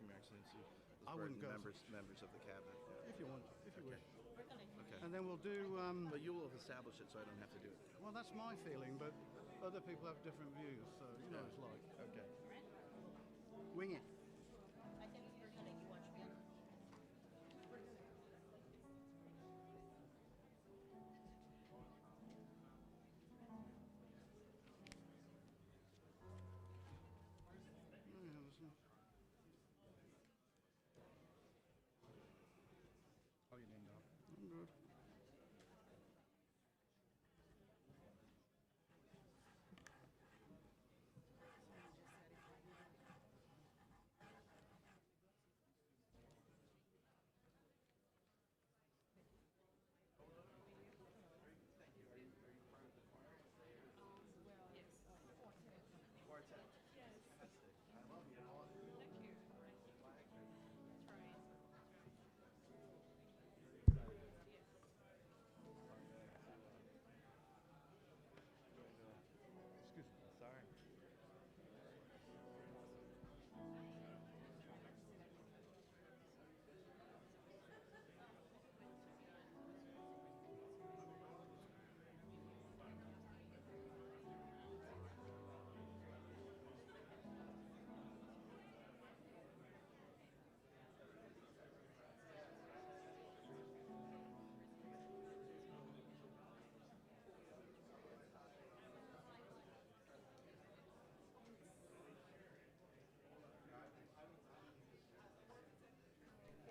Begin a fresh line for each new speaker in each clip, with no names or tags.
welcome your excellency.
I wouldn't go.
Members of the cabinet. Yeah.
If you want, if you wish.
Okay.
And then we'll do.
But you will have established it, so I don't have to do it.
Well, that's my feeling, but other people have different views, so you know what it's like.
Okay.
Wing it.
I think we're gonna you watch me.
Oh, you didn't know. I'm good. Excuse me.
Sorry.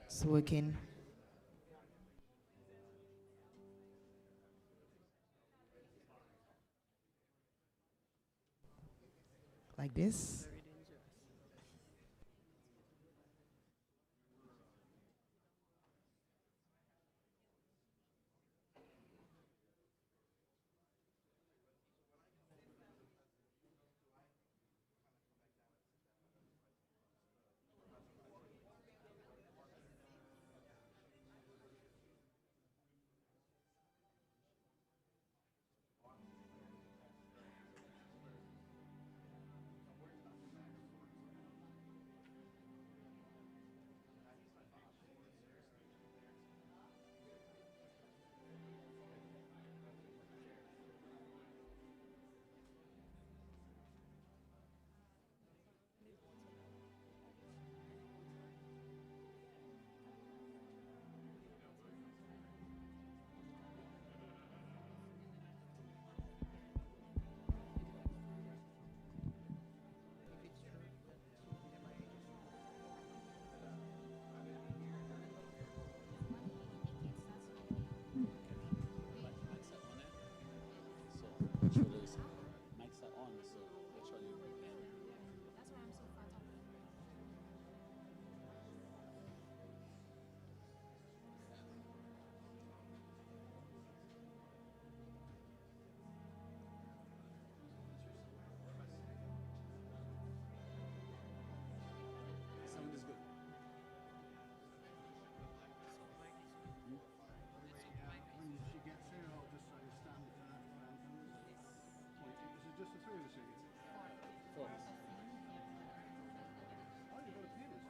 It's working. Like this.
Mics are on, so literally we can.
That's why I'm so far up.
Sound is good.
When she gets here, I'll just say stand for that round. This is just the three of us here.
Four.
Oh, you've got a pianist.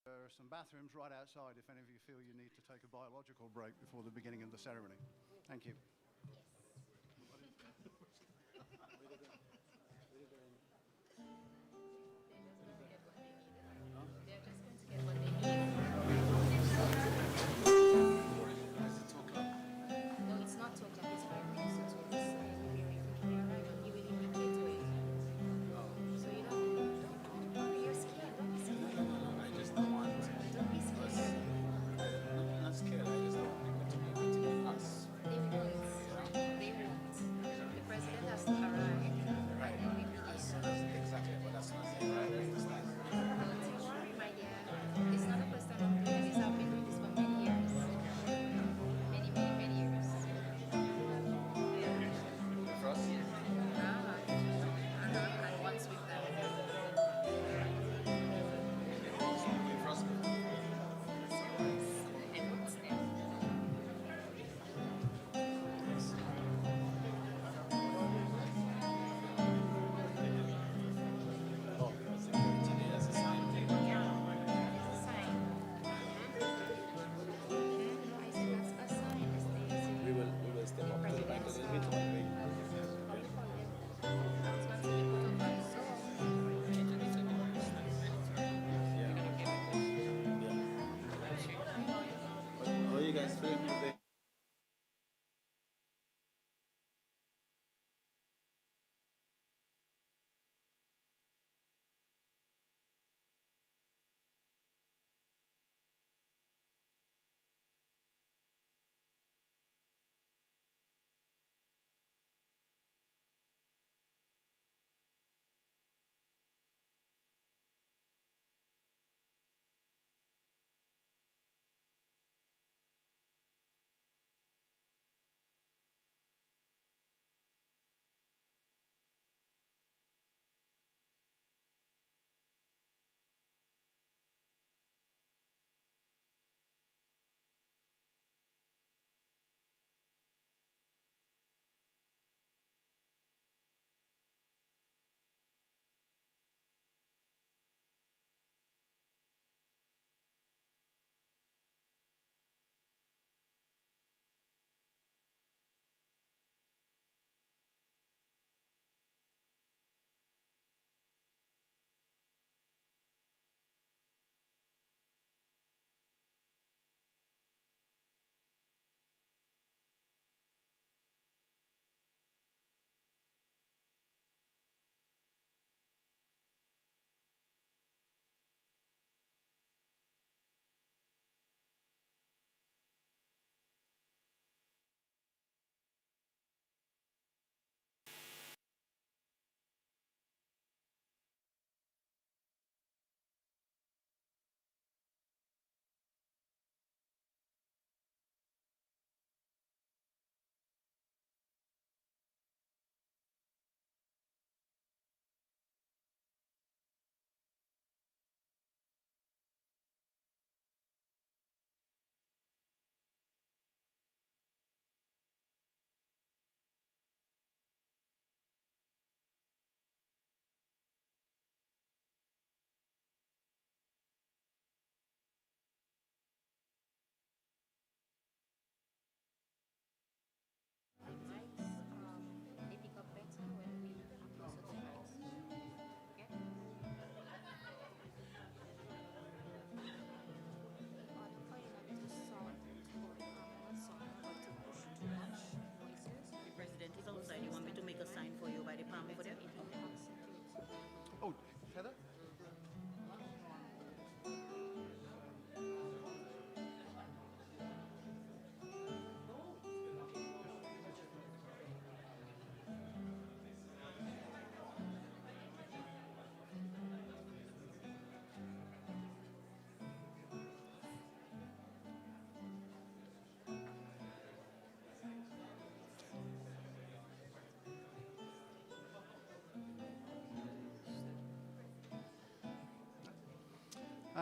There are some bathrooms right outside if any of you feel you need to take a biological break before the beginning of the ceremony. Thank you.
They're just going to get what they need. No, it's not 2 o'clock. It's 5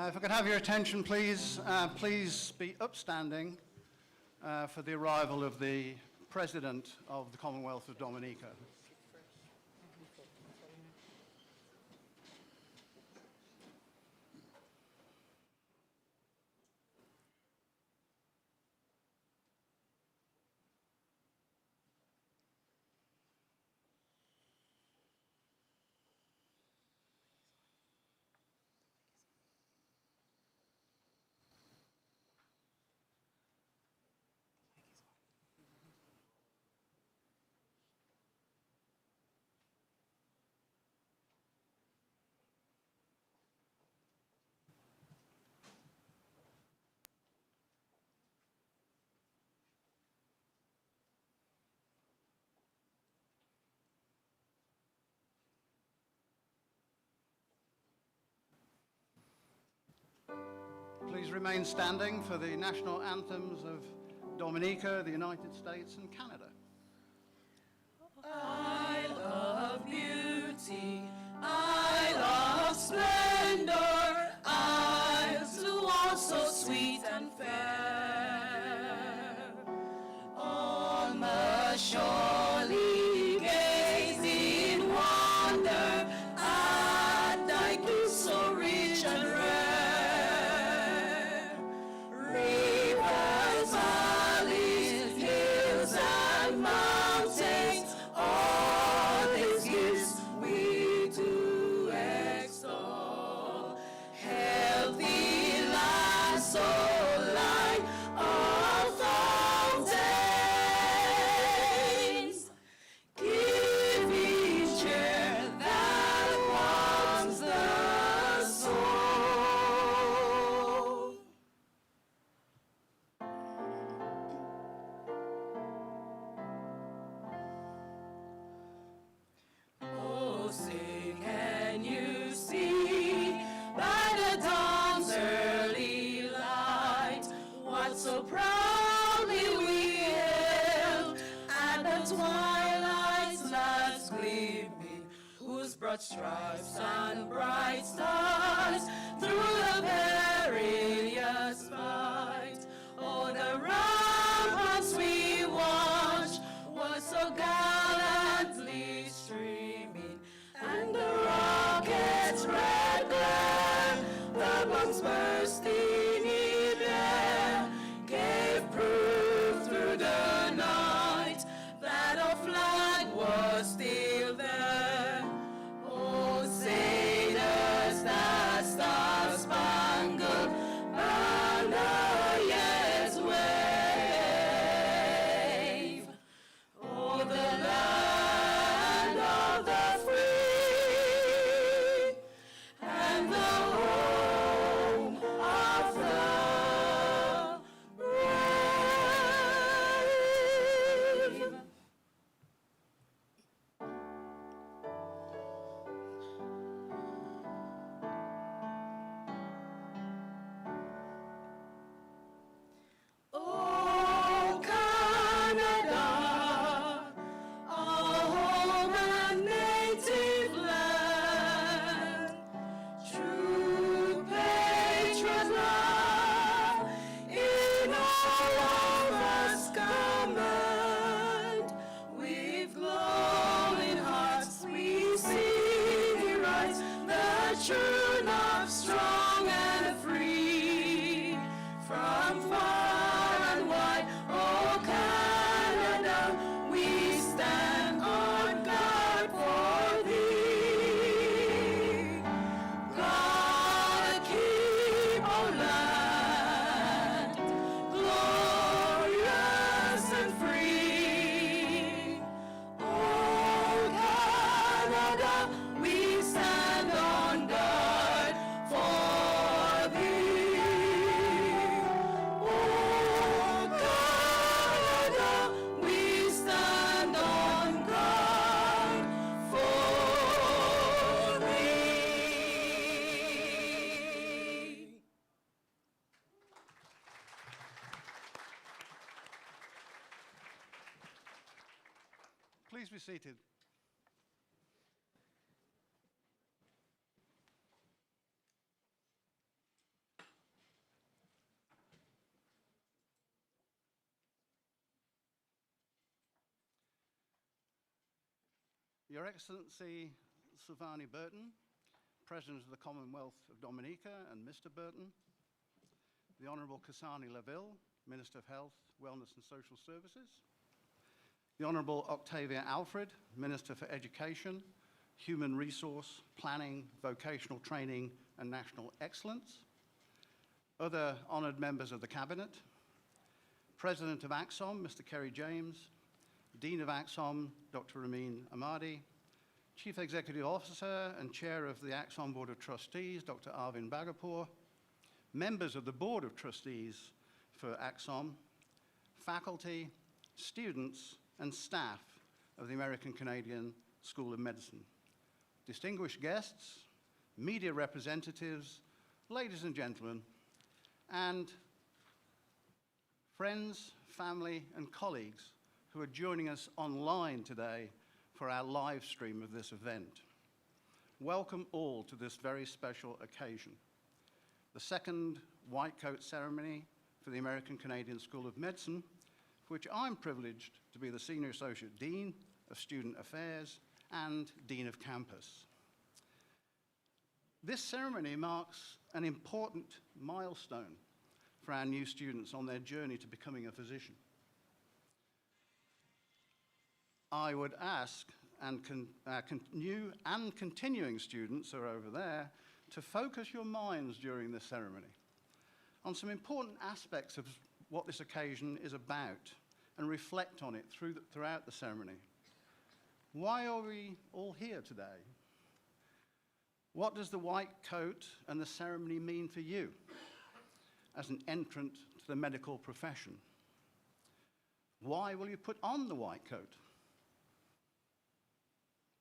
If I could have your attention, please. Please be upstanding for the arrival of the President of the Commonwealth of Dominica. Please remain standing for the national anthems of Dominica, the United States, and Canada.
I love beauty, I love splendor, eyes to all so sweet and fair. On the surely gaze in wonder at thy gifts so rich and rare. Rivers, valleys, hills, and mountains, all these gifts we do extol. Healthy life, so light all fountains, giving cheer that warms the soul. Oh, say, can you see by the dawn's early light what so proudly we hailed at the twilight's last gleaming, whose broad stripes and bright stars through the perilous fight? Oh, the ramparts we watched were so gallantly streaming, and the rockets' red glare, the bombs bursting in air, gave proof through the night that our flag was still there. Oh, say does that star-spangled banner yet wave? Oh, the land of the free and the home of the brave. Oh, Canada, our home and native land, true patriot love in all of us command. With glowing hearts we sing and rise the tune of strong and free. From far and wide, oh Canada, we stand on guard for thee. God keep our land glorious and free. Oh Canada, we stand on guard for thee. Oh Canada, we stand on guard for thee.
Please be seated. Your Excellency Silvani Burton, President of the Commonwealth of Dominica, and Mr. Burton, the Honourable Kasani Laville, Minister of Health, Wellness and Social Services, the Honourable Octavia Alfred, Minister for Education, Human Resource, Planning, Vocational Training and National Excellence, other honoured members of the Cabinet, President of AXOM, Mr. Kerry James, Dean of AXOM, Dr. Ramin Ahmadi, Chief Executive Officer and Chair of the AXOM Board of Trustees, Dr. Arvind Bagapour, members of the Board of Trustees for AXOM, faculty, students, and staff of the American Canadian School of Medicine, distinguished guests, media representatives, ladies and gentlemen, and friends, family, and colleagues who are joining us online today for our live stream of this event. Welcome all to this very special occasion, the second White Coat ceremony for the American Canadian School of Medicine, for which I'm privileged to be the Senior Associate Dean of Student Affairs and Dean of Campus. This ceremony marks an important milestone for our new students on their journey to becoming a physician. I would ask new and continuing students who are over there to focus your minds during this ceremony on some important aspects of what this occasion is about and reflect on it throughout the ceremony. Why are we all here today? What does the white coat and the ceremony mean for you as an entrant to the medical profession? Why will you put on the white coat?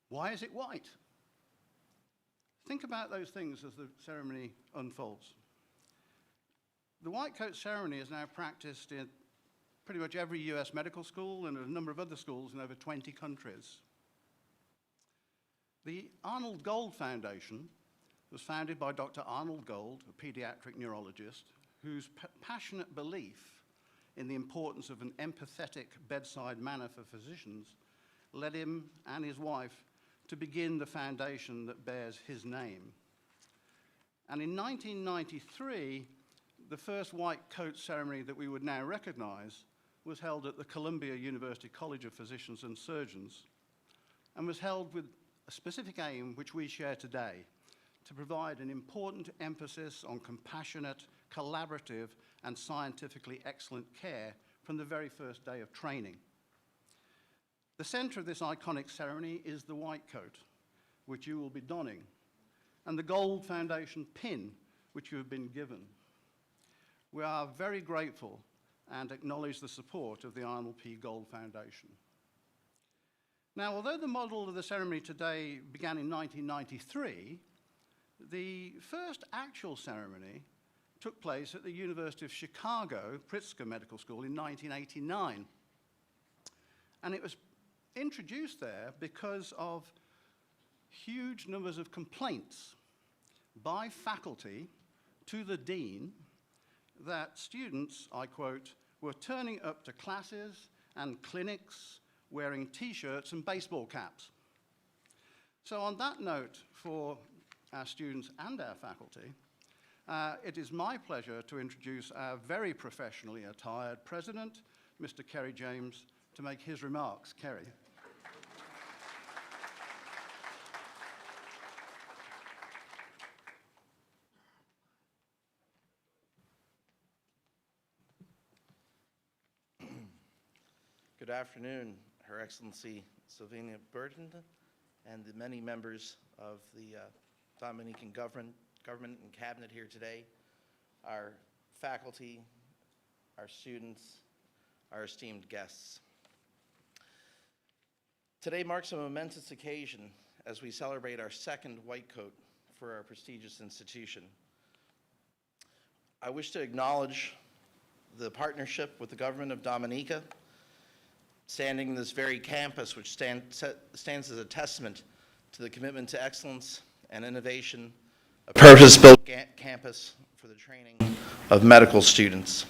Why is it white? Think about those things as the ceremony unfolds. The white coat ceremony is now practiced in pretty much every US medical school and a number of other schools in over 20 countries. The Arnold Gold Foundation was founded by Dr. Arnold Gold, a pediatric neurologist, whose passionate belief in the importance of an empathetic bedside manner for physicians led him and his wife to begin the foundation that bears his name. And in 1993, the first white coat ceremony that we would now recognize was held at the Columbia University College of Physicians and Surgeons, and was held with a specific aim which we share today, to provide an important emphasis on compassionate, collaborative, and scientifically excellent care from the very first day of training. The center of this iconic ceremony is the white coat, which you will be donning, and the Gold Foundation pin, which you have been given. We are very grateful and acknowledge the support of the Arnold P. Gold Foundation. Now, although the model of the ceremony today began in 1993, the first actual ceremony took place at the University of Chicago Pritzker Medical School in 1989. And it was introduced there because of huge numbers of complaints by faculty to the dean that students, I quote, were turning up to classes and clinics wearing t-shirts and baseball caps. So on that note, for our students and our faculty, it is my pleasure to introduce our very professionally attired president, Mr. Kerry James, to make his remarks. Kerry.
Good afternoon, Her Excellency Silvania Burton and the many members of the Dominican government and cabinet here today, our faculty, our students, our esteemed guests. Today marks a momentous occasion as we celebrate our second white coat for our prestigious institution. I wish to acknowledge the partnership with the government of Dominica, standing in this very campus, which stands as a testament to the commitment to excellence and innovation, a purpose-built campus for the training of medical students.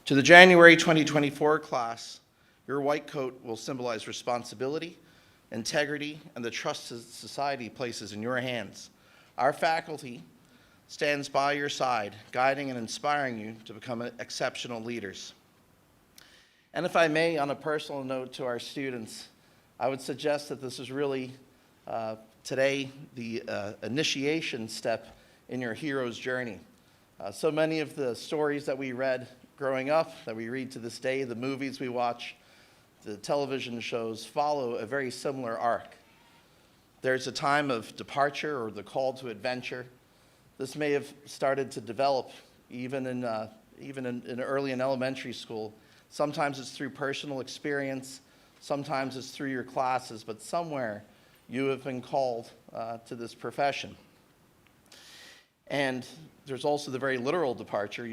To the January 2024 class, your white coat will symbolize responsibility, integrity, and the trust that society places in your hands. Our faculty stands by your side, guiding and inspiring you to become exceptional leaders. And if I may, on a personal note to our students, I would suggest that this is really today the initiation step in your hero's journey. So many of the stories that we read growing up, that we read to this day, the movies we watch, the television shows, follow a very similar arc. There's a time of departure or the call to adventure. This may have started to develop even in early in elementary school. Sometimes it's through personal experience, sometimes it's through your classes, but somewhere you have been called to this profession. And there's also the very literal departure.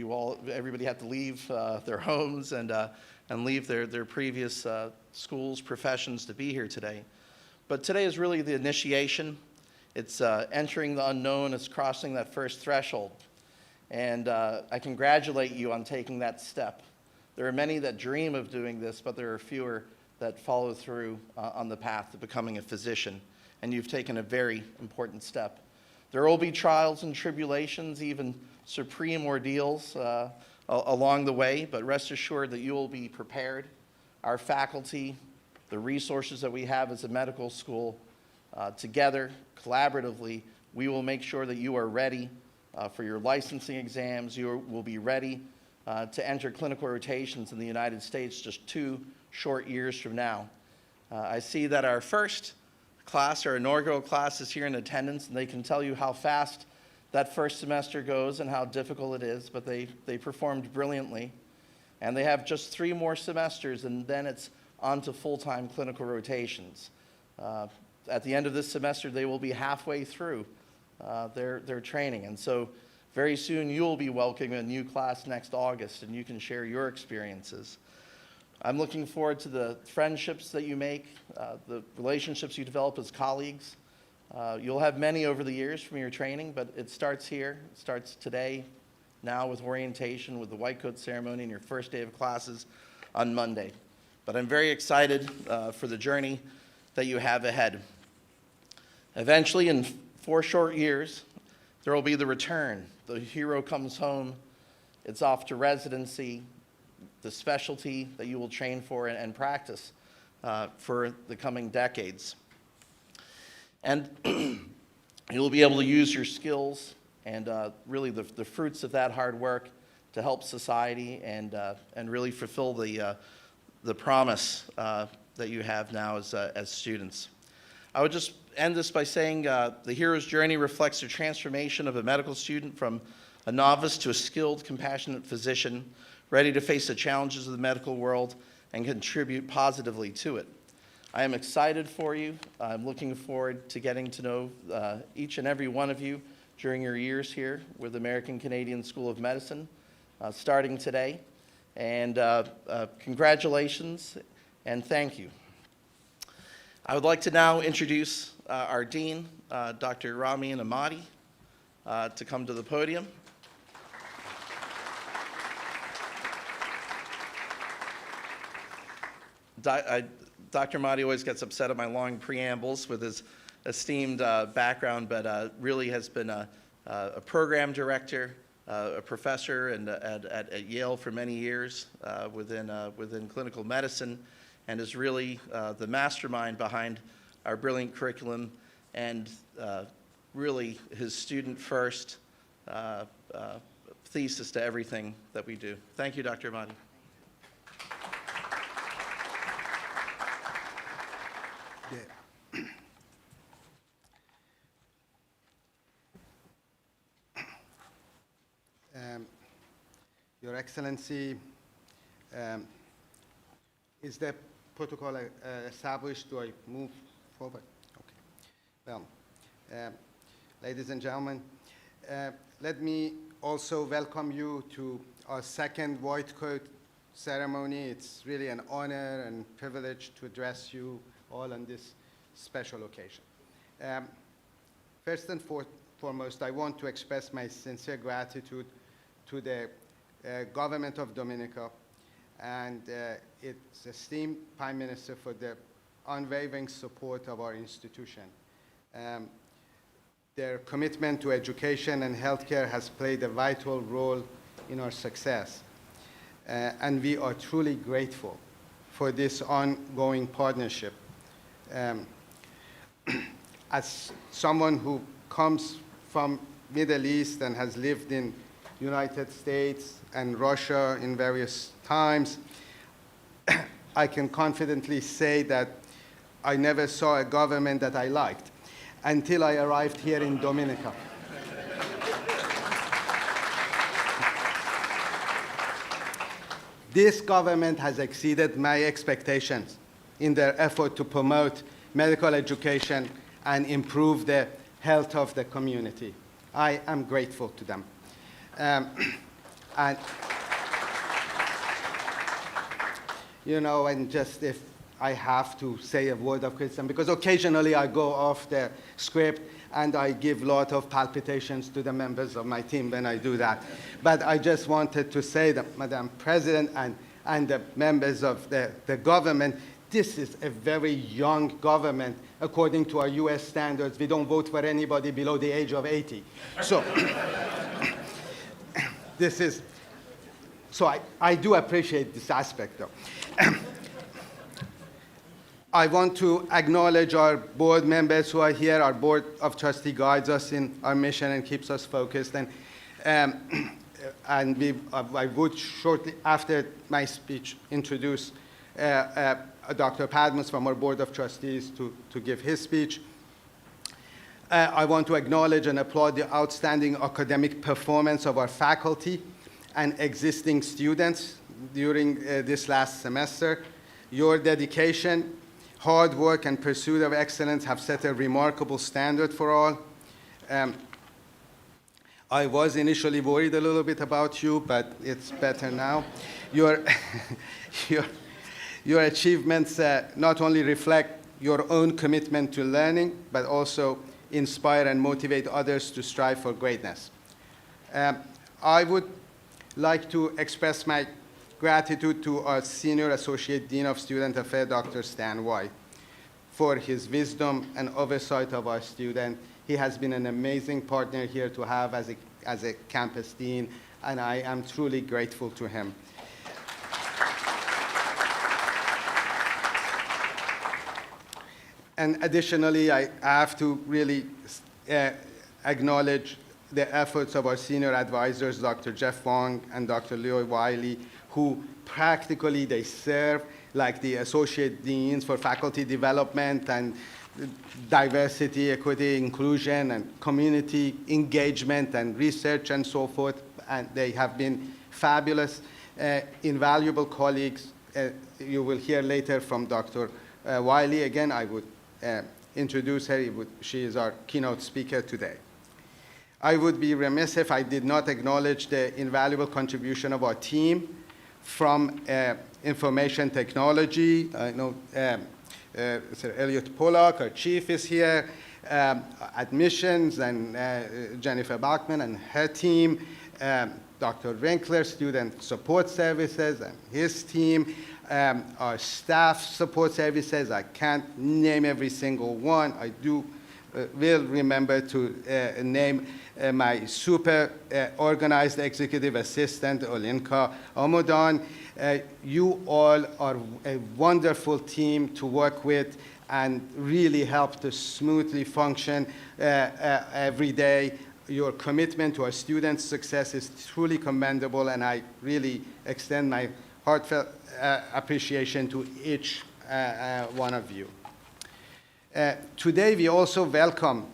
Everybody had to leave their homes and leave their previous schools, professions to be here today. But today is really the initiation. It's entering the unknown. It's crossing that first threshold. And I congratulate you on taking that step. There are many that dream of doing this, but there are fewer that follow through on the path to becoming a physician. And you've taken a very important step. There will be trials and tribulations, even supreme ordeals along the way, but rest assured that you will be prepared. Our faculty, the resources that we have as a medical school, together, collaboratively, we will make sure that you are ready for your licensing exams. You will be ready to enter clinical rotations in the United States just 2 short years from now. I see that our first class, our inaugural class, is here in attendance, and they can tell you how fast that first semester goes and how difficult it is, but they performed brilliantly. And they have just 3 more semesters, and then it's on to full-time clinical rotations. At the end of this semester, they will be halfway through their training. And so very soon you will be welcoming a new class next August, and you can share your experiences. I'm looking forward to the friendships that you make, the relationships you develop as colleagues. You'll have many over the years from your training, but it starts here. It starts today, now with orientation, with the white coat ceremony, and your first day of classes on Monday. But I'm very excited for the journey that you have ahead. Eventually, in 4 short years, there will be the return. The hero comes home. It's off to residency, the specialty that you will train for and practice for the coming decades. And you'll be able to use your skills and really the fruits of that hard work to help society and really fulfill the promise that you have now as students. I would just end this by saying the hero's journey reflects the transformation of a medical student from a novice to a skilled, compassionate physician, ready to face the challenges of the medical world and contribute positively to it. I am excited for you. I'm looking forward to getting to know each and every one of you during your years here with the American Canadian School of Medicine, starting today. And congratulations and thank you. I would like to now introduce our Dean, Dr. Rami Ahmadi, to come to the podium. Dr. Mahdi always gets upset at my long preambles with his esteemed background, but really has been a program director, a professor at Yale for many years within clinical medicine, and is really the mastermind behind our brilliant curriculum and really his student-first thesis to everything that we do. Thank you, Dr. Ahmadi.
Your Excellency, is the protocol established? Do I move forward? Okay. Well, ladies and gentlemen, let me also welcome you to our second white coat ceremony. It's really an honor and privilege to address you all on this special occasion. First and foremost, I want to express my sincere gratitude to the government of Dominica and its esteemed Prime Minister for the unwavering support of our institution. Their commitment to education and healthcare has played a vital role in our success. And we are truly grateful for this ongoing partnership. As someone who comes from Middle East and has lived in United States and Russia in various times, I can confidently say that I never saw a government that I liked until I arrived here in Dominica. This government has exceeded my expectations in their effort to promote medical education and improve the health of the community. I am grateful to them. And you know, and just if I have to say a word of criticism, because occasionally I go off the script and I give a lot of palpitations to the members of my team when I do that. But I just wanted to say that, Madam President and the members of the government, this is a very young government. According to our US standards, we don't vote for anybody below the age of 80. So, I do appreciate this aspect, though. I want to acknowledge our board members who are here. Our board of trustees guides us in our mission and keeps us focused. And I would shortly after my speech introduce Dr. Padmus from our board of trustees to give his speech. I want to acknowledge and applaud the outstanding academic performance of our faculty and existing students during this last semester. Your dedication, hard work, and pursuit of excellence have set a remarkable standard for all. I was initially worried a little bit about you, but it's better now. Your achievements not only reflect your own commitment to learning, but also inspire and motivate others to strive for greatness. I would like to express my gratitude to our Senior Associate Dean of Student Affairs, Dr. Stan White, for his wisdom and oversight of our students. He has been an amazing partner here to have as a campus dean, and I am truly grateful to him. And additionally, I have to really acknowledge the efforts of our senior advisors, Dr. Jeff Wong and Dr. Leo Wiley, who practically they serve like the associate deans for faculty development and diversity, equity, inclusion, and community engagement and research and so forth. And they have been fabulous, invaluable colleagues. You will hear later from Dr. Wiley. Again, I would introduce her. She is our keynote speaker today. I would be remiss if I did not acknowledge the invaluable contribution of our team from information technology. I know Sir Elliot Pollock, our chief, is here, admissions, and Jennifer Bachman and her team, Dr. Winkler, student support services, and his team, our staff support services. I can't name every single one. I will remember to name my super organized executive assistant, Olinka Omodan. You all are a wonderful team to work with and really help to smoothly function every day. Your commitment to our students' success is truly commendable, and I really extend my heartfelt appreciation to each one of you. Today, we also welcome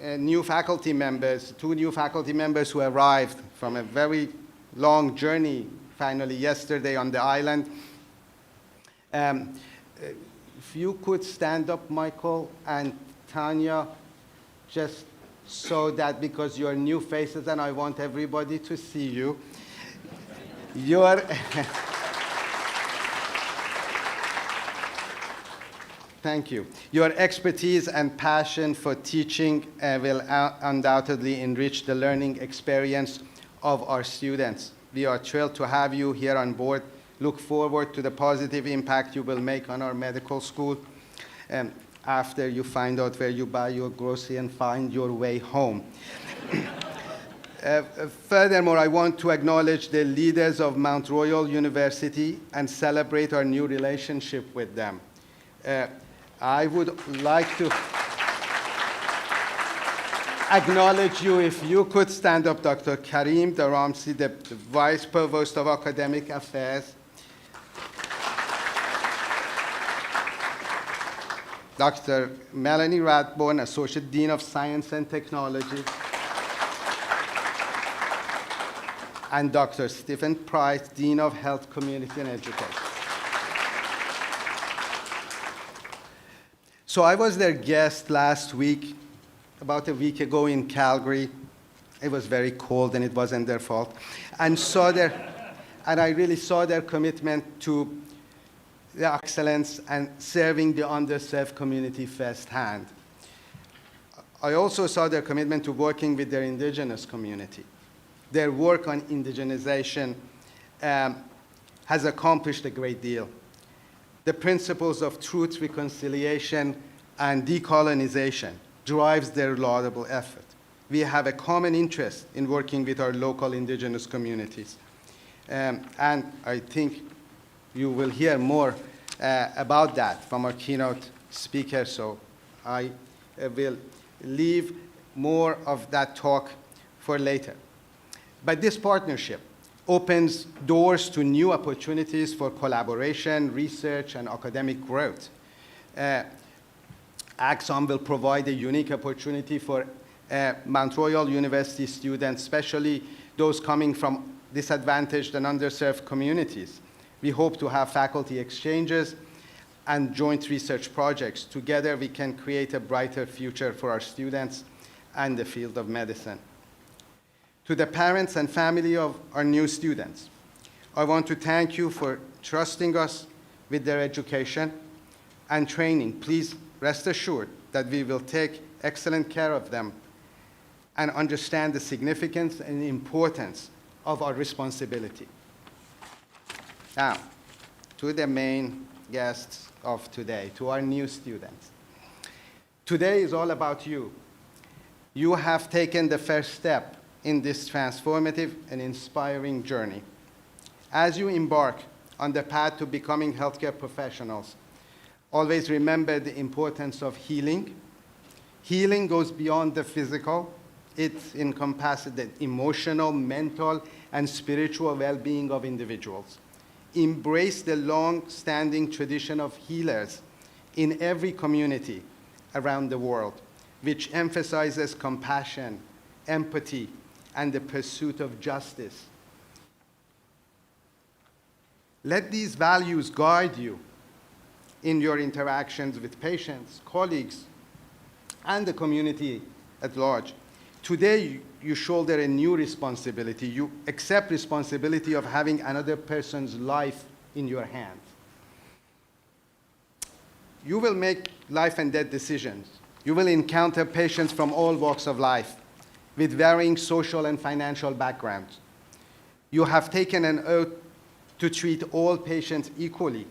new faculty members, 2 new faculty members who arrived from a very long journey, finally yesterday on the island. If you could stand up, Michael and Tanya, just so that, because you're new faces and I want everybody to see you. Thank you. Your expertise and passion for teaching will undoubtedly enrich the learning experience of our students. We are thrilled to have you here on board look forward to the positive impact you will make on our medical school after you find out where you buy your grocery and find your way home. Furthermore, I want to acknowledge the leaders of Mount Royal University and celebrate our new relationship with them. I would like to acknowledge you. If you could stand up, Dr. Karim Daramsi, the Vice Provost of Academic Affairs. Dr. Melanie Radbourne, Associate Dean of Science and Technology. And Dr. Stephen Price, Dean of Health, Community and Education. So I was their guest last week, about a week ago in Calgary. It was very cold and it wasn't their fault. And I really saw their commitment to the excellence and serving the underserved community firsthand. I also saw their commitment to working with their indigenous community. Their work on indigenization has accomplished a great deal. The principles of truth, reconciliation, and decolonization drives their laudable effort. We have a common interest in working with our local indigenous communities. And I think you will hear more about that from our keynote speaker, so I will leave more of that talk for later. But this partnership opens doors to new opportunities for collaboration, research, and academic growth. Axon will provide a unique opportunity for Mount Royal University students, especially those coming from disadvantaged and underserved communities. We hope to have faculty exchanges and joint research projects. Together, we can create a brighter future for our students and the field of medicine. To the parents and family of our new students, I want to thank you for trusting us with their education and training. Please rest assured that we will take excellent care of them and understand the significance and importance of our responsibility. Now, to the main guests of today, to our new students. Today is all about you. You have taken the first step in this transformative and inspiring journey. As you embark on the path to becoming healthcare professionals, always remember the importance of healing. Healing goes beyond the physical. It encompasses the emotional, mental, and spiritual well-being of individuals. Embrace the long-standing tradition of healers in every community around the world, which emphasizes compassion, empathy, and the pursuit of justice. Let these values guide you in your interactions with patients, colleagues, and the community at large. Today, you shoulder a new responsibility. You accept responsibility of having another person's life in your hands. You will make life and death decisions. You will encounter patients from all walks of life with varying social and financial backgrounds. You have taken an oath to treat all patients equally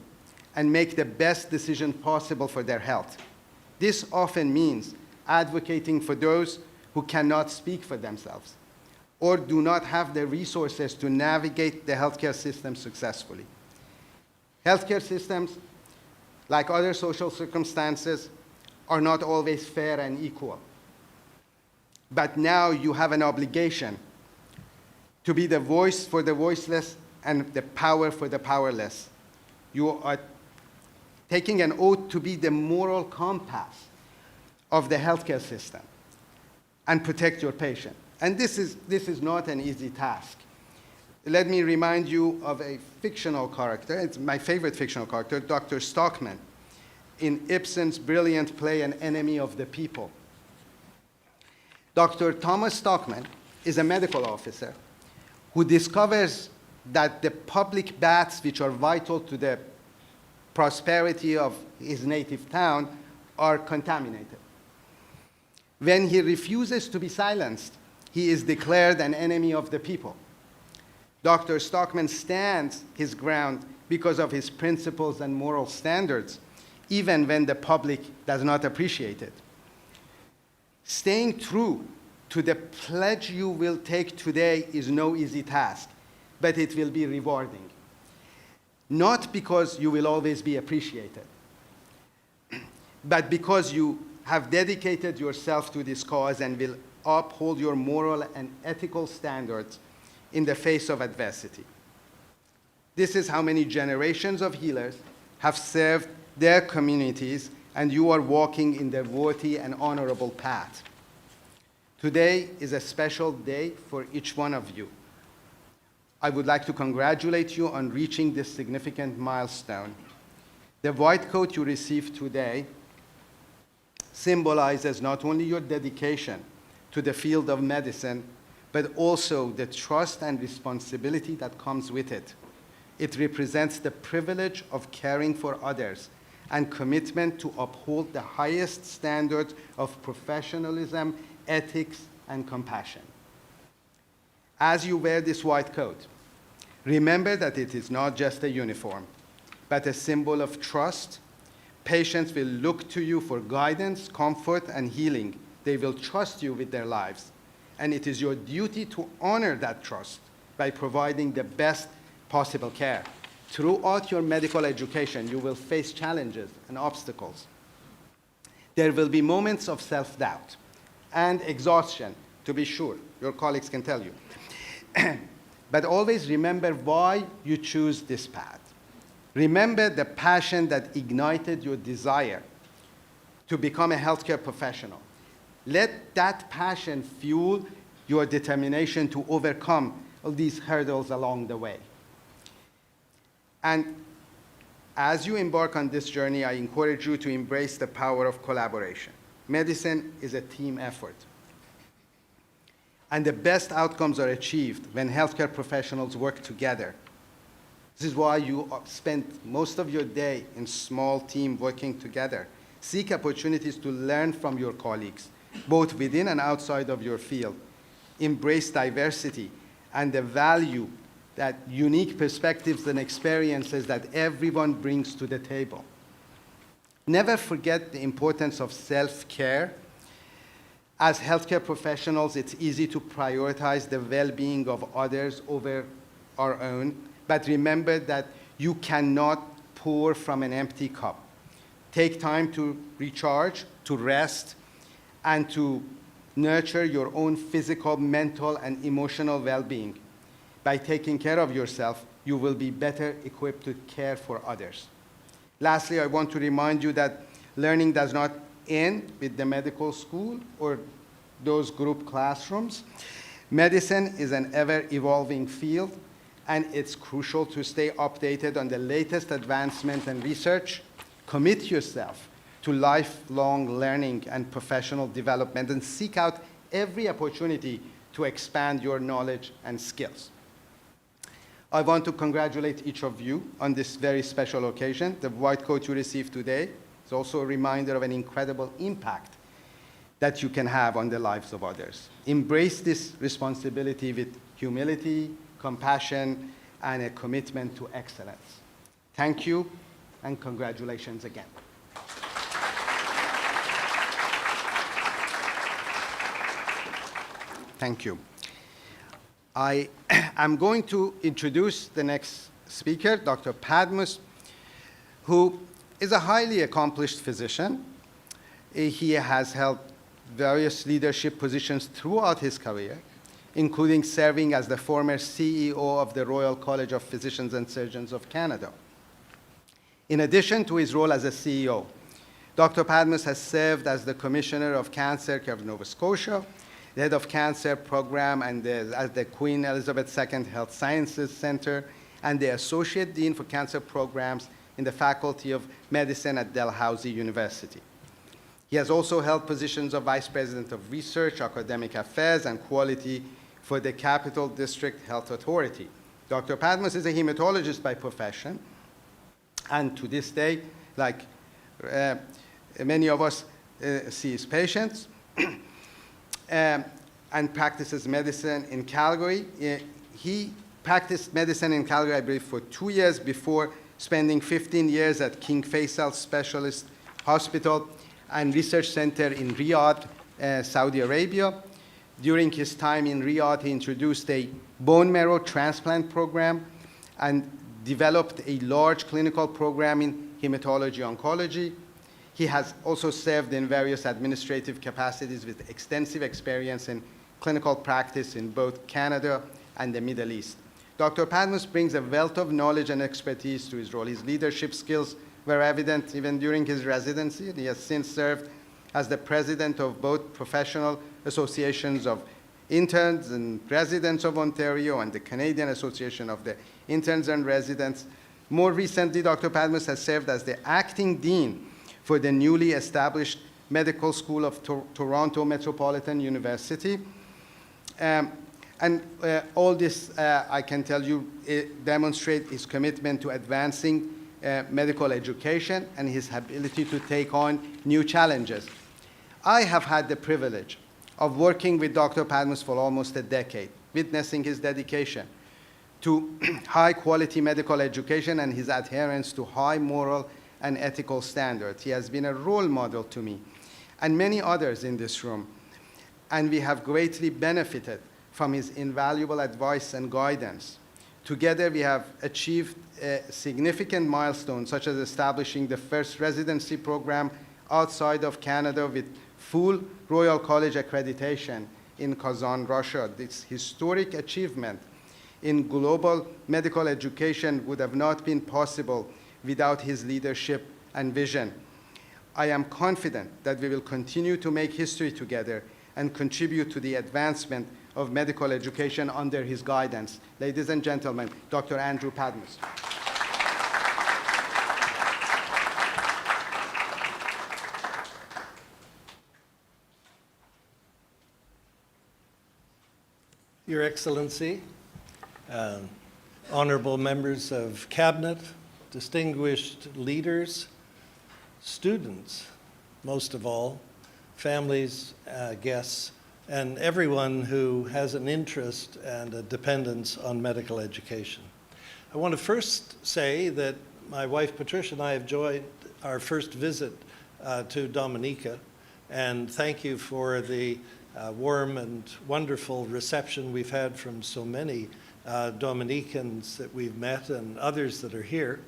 and make the best decision possible for their health. This often means advocating for those who cannot speak for themselves or do not have the resources to navigate the healthcare system successfully. Healthcare systems, like other social circumstances, are not always fair and equal. But now you have an obligation to be the voice for the voiceless and the power for the powerless. You are taking an oath to be the moral compass of the healthcare system and protect your patient. And this is not an easy task. Let me remind you of a fictional character. It's my favorite fictional character, Dr. Stockman, in Ibsen's brilliant play, An Enemy of the People. Dr. Thomas Stockman is a medical officer who discovers that the public baths, which are vital to the prosperity of his native town, are contaminated. When he refuses to be silenced, he is declared an enemy of the people. Dr. Stockman stands his ground because of his principles and moral standards, even when the public does not appreciate it. Staying true to the pledge you will take today is no easy task, but it will be rewarding. Not because you will always be appreciated, but because you have dedicated yourself to this cause and will uphold your moral and ethical standards in the face of adversity. This is how many generations of healers have served their communities, and you are walking in the worthy and honorable path. Today is a special day for each one of you. I would like to congratulate you on reaching this significant milestone. The white coat you received today symbolizes not only your dedication to the field of medicine, but also the trust and responsibility that comes with it. It represents the privilege of caring for others and commitment to uphold the highest standards of professionalism, ethics, and compassion. As you wear this white coat, remember that it is not just a uniform, but a symbol of trust. Patients will look to you for guidance, comfort, and healing. They will trust you with their lives. And it is your duty to honor that trust by providing the best possible care. Throughout your medical education, you will face challenges and obstacles. There will be moments of self-doubt and exhaustion, to be sure. Your colleagues can tell you. But always remember why you choose this path. Remember the passion that ignited your desire to become a healthcare professional. Let that passion fuel your determination to overcome all these hurdles along the way. And as you embark on this journey, I encourage you to embrace the power of collaboration. Medicine is a team effort. And the best outcomes are achieved when healthcare professionals work together. This is why you spend most of your day in small team working together. Seek opportunities to learn from your colleagues, both within and outside of your field. Embrace diversity and the value that unique perspectives and experiences that everyone brings to the table. Never forget the importance of self-care. As healthcare professionals, it's easy to prioritize the well-being of others over our own, but remember that you cannot pour from an empty cup. Take time to recharge, to rest, and to nurture your own physical, mental, and emotional well-being. By taking care of yourself, you will be better equipped to care for others. Lastly, I want to remind you that learning does not end with the medical school or those group classrooms. Medicine is an ever-evolving field, and it's crucial to stay updated on the latest advancement and research. Commit yourself to lifelong learning and professional development, and seek out every opportunity to expand your knowledge and skills. I want to congratulate each of you on this very special occasion. The white coat you received today is also a reminder of an incredible impact that you can have on the lives of others. Embrace this responsibility with humility, compassion, and a commitment to excellence. Thank you, and congratulations again. Thank you. I am going to introduce the next speaker, Dr. Padmus, who is a highly accomplished physician. He has held various leadership positions throughout his career, including serving as the former CEO of the Royal College of Physicians and Surgeons of Canada. In addition to his role as a CEO, Dr. Padmus has served as the Commissioner of Cancer Care of Nova Scotia, the head of cancer program and as the Queen Elizabeth II Health Sciences Center, and the Associate Dean for Cancer Programs in the Faculty of Medicine at Dalhousie University. He has also held positions of Vice President of Research, Academic Affairs, and Quality for the Capital District Health Authority. Dr. Padmus is a hematologist by profession, and to this day, like many of us, sees patients. And practices medicine in Calgary. He practiced medicine in Calgary, I believe, for 2 years before spending 15 years at King Faisal Specialist Hospital and Research Center in Riyadh, Saudi Arabia. During his time in Riyadh, he introduced a bone marrow transplant program and developed a large clinical program in hematology oncology. He has also served in various administrative capacities with extensive experience in clinical practice in both Canada and the Middle East. Dr. Padmus brings a wealth of knowledge and expertise to his role. His leadership skills were evident even during his residency. He has since served as the president of both professional associations of interns and residents of Ontario and the Canadian Association of the Interns and Residents. More recently, Dr. Padmus has served as the acting dean for the newly established Medical School of Toronto Metropolitan University. All this, I can tell you, demonstrates his commitment to advancing medical education and his ability to take on new challenges. I have had the privilege of working with Dr. Padmus for almost a decade, witnessing his dedication to high-quality medical education and his adherence to high moral and ethical standards. He has been a role model to me and many others in this room, and we have greatly benefited from his invaluable advice and guidance. Together, we have achieved significant milestones, such as establishing the first residency program outside of Canada with full Royal College accreditation in Kazan, Russia. This historic achievement in global medical education would have not been possible without his leadership and vision. I am confident that we will continue to make history together and contribute to the advancement of medical education under his guidance. Ladies and gentlemen, Dr. Andrew Padmus.
Your Excellency, honorable members of Cabinet, distinguished leaders, students, most of all, families, guests, and everyone who has an interest and a dependence on medical education. I want to first say that my wife Patricia and I have joined our first visit to Dominica, and thank you for the warm and wonderful reception we've had from so many Dominicans that we've met and others that are here.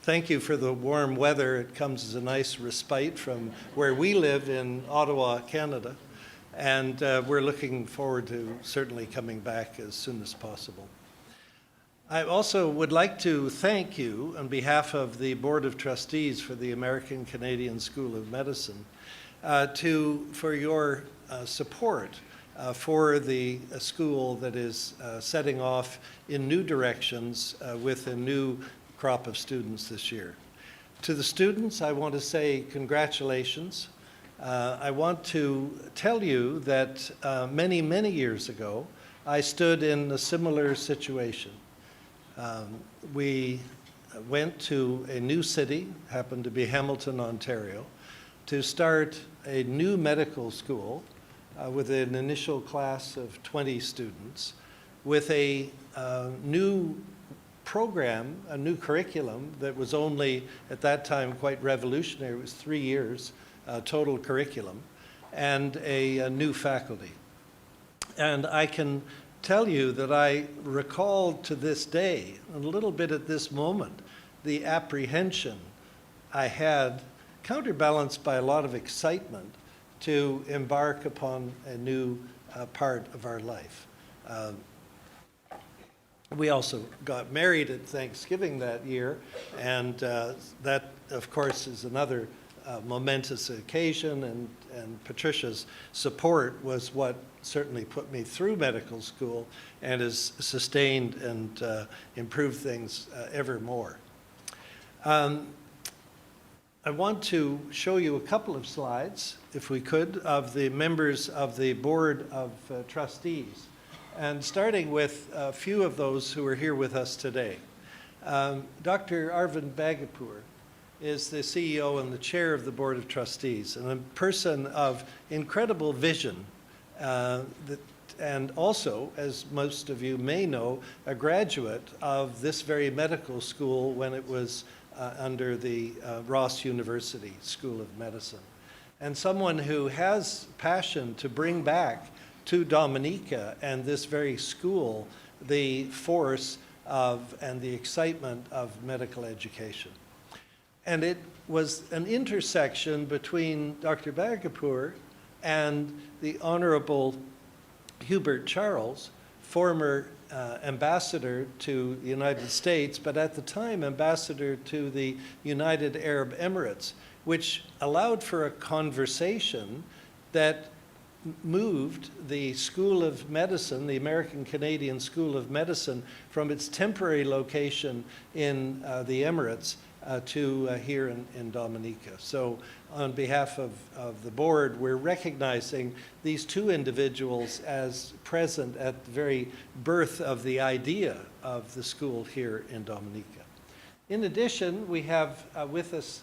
Thank you for the warm weather. It comes as a nice respite from where we live in Ottawa, Canada. And we're looking forward to certainly coming back as soon as possible. I also would like to thank you on behalf of the Board of Trustees for the American Canadian School of Medicine for your support for the school that is setting off in new directions with a new crop of students this year. To the students, I want to say congratulations. I want to tell you that many, many years ago, I stood in a similar situation. We went to a new city, happened to be Hamilton, Ontario, to start a new medical school with an initial class of 20 students, with a new program, a new curriculum that was only, at that time, quite revolutionary. It was 3 years. Total curriculum, and a new faculty. And I can tell you that I recall to this day, a little bit at this moment, the apprehension I had, counterbalanced by a lot of excitement, to embark upon a new part of our life. We also got married at Thanksgiving that year, and that, of course, is another momentous occasion, and Patricia's support was what certainly put me through medical school and has sustained and improved things ever more. I want to show you a couple of slides, if we could, of the members of the Board of Trustees, and starting with a few of those who are here with us today. Dr. Arvind Bagapur is the CEO and the chair of the Board of Trustees, and a person of incredible vision that and also, as most of you may know, a graduate of this very medical school when it was under the Ross University School of Medicine. And someone who has passion to bring back to Dominica and this very school the force of and the excitement of medical education. And it was an intersection between Dr. Bagapur and the Honorable Hubert Charles, former ambassador to the United States, but at the time ambassador to the United Arab Emirates, which allowed for a conversation that moved the School of Medicine, the American-Canadian School of Medicine, from its temporary location in the Emirates to here in Dominica. So on behalf of the board, we're recognizing these two individuals as present at the very birth of the idea of the school here in Dominica. In addition, we have with us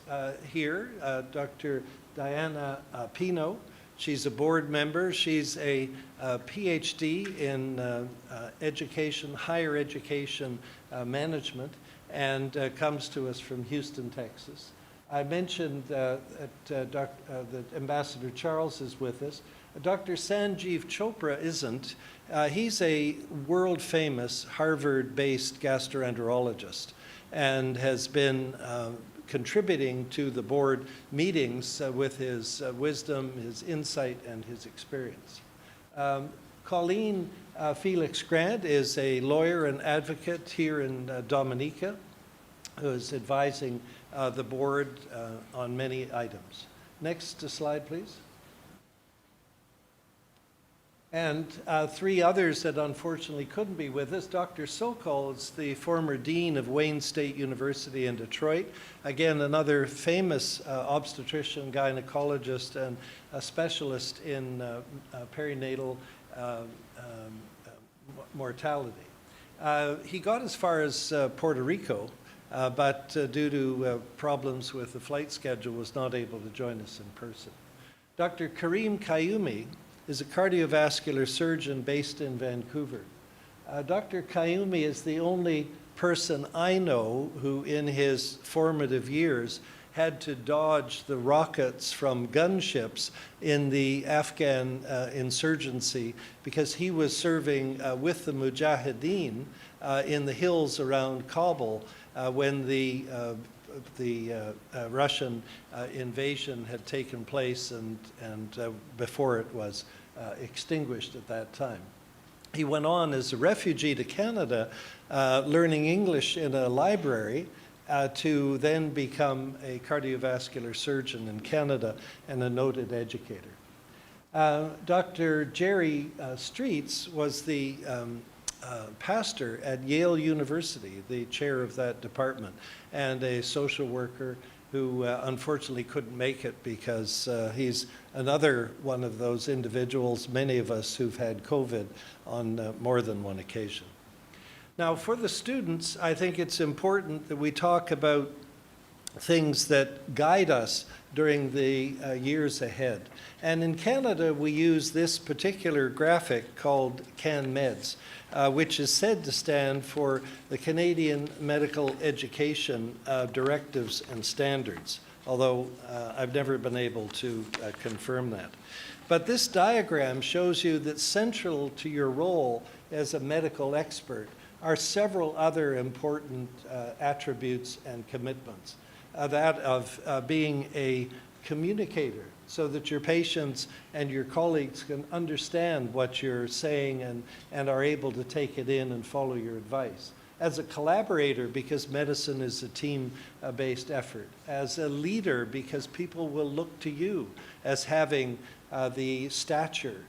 here Dr. Diana Pino. She's a board member. She's a PhD in education, higher education management, and comes to us from Houston, Texas. I mentioned that Ambassador Charles is with us. Dr. Sanjeev Chopra isn't. He's a world-famous Harvard-based gastroenterologist and has been contributing to the board meetings with his wisdom, his insight, and his experience. Colleen Felix Grant is a lawyer and advocate here in Dominica, who is advising the board on many items. Next slide, please. And three others that unfortunately couldn't be with us. Dr. Sokol is the former dean of Wayne State University in Detroit. Again, another famous obstetrician, gynecologist, and a specialist in perinatal mortality. He got as far as Puerto Rico, but due to problems with the flight schedule was not able to join us in person. Dr. Karim Kayumi is a cardiovascular surgeon based in Vancouver. Dr. Kayumi is the only person I know who in his formative years had to dodge the rockets from gunships in the Afghan insurgency because he was serving with the Mujahideen in the hills around Kabul when the Russian invasion had taken place and before it was extinguished at that time. He went on as a refugee to Canada, learning English in a library, to then become a cardiovascular surgeon in Canada and a noted educator. Dr. Jerry Streets was the pastor at Yale University, the chair of that department, and a social worker who unfortunately couldn't make it because he's another one of those individuals, many of us who've had COVID on more than one occasion. Now, for the students, I think it's important that we talk about things that guide us during the years ahead. And in Canada, we use this particular graphic called CanMeds, which is said to stand for the Canadian Medical Education Directives and Standards, although I've never been able to confirm that. But this diagram shows you that central to your role as a medical expert are several other important attributes and commitments. That of being a communicator so that your patients and your colleagues can understand what you're saying and are able to take it in and follow your advice. As a collaborator, because medicine is a team-based effort. As a leader, because people will look to you as having the stature,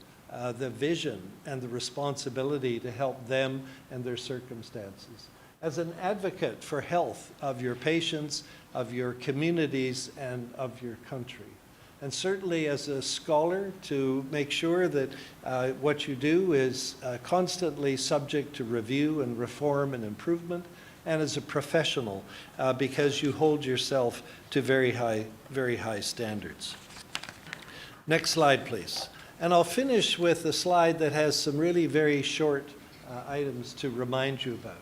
the vision, and the responsibility to help them and their circumstances. As an advocate for health of your patients, of your communities, and of your country. And certainly as a scholar, to make sure that what you do is constantly subject to review and reform and improvement, and as a professional, because you hold yourself to very high standards. Next slide, please. And I'll finish with a slide that has some really very short items to remind you about.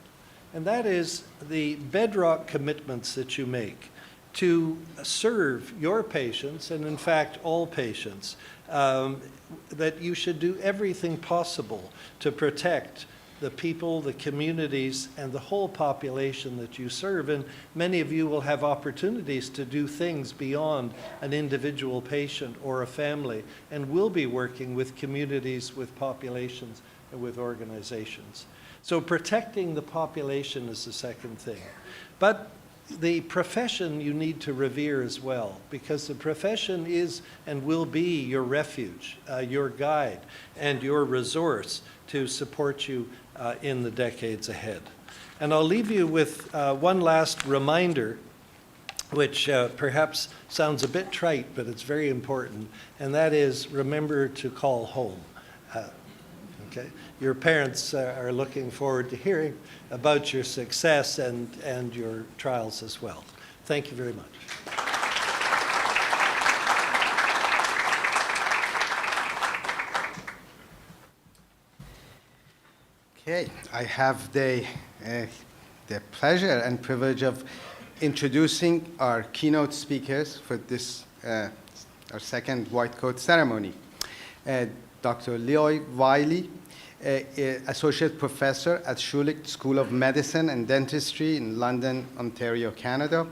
And that is the bedrock commitments that you make to serve your patients, and in fact all patients, that you should do everything possible to protect the people, the communities, and the whole population that you serve. And many of you will have opportunities to do things beyond an individual patient or a family, and will be working with communities, with populations, and with organizations. So protecting the population is the second thing. But the profession you need to revere as well, because the profession is and will be your refuge, your guide, and your resource to support you in the decades ahead. And I'll leave you with one last reminder, which perhaps sounds a bit trite, but it's very important, and that is remember to call home. Okay? Your parents are looking forward to hearing about your success and your trials as well. Thank you very much.
Okay, I have the pleasure and privilege of introducing our keynote speakers for this, our second white coat ceremony. Dr. Leroy Wiley, Associate Professor at Schulich School of Medicine and Dentistry in London, Ontario, Canada.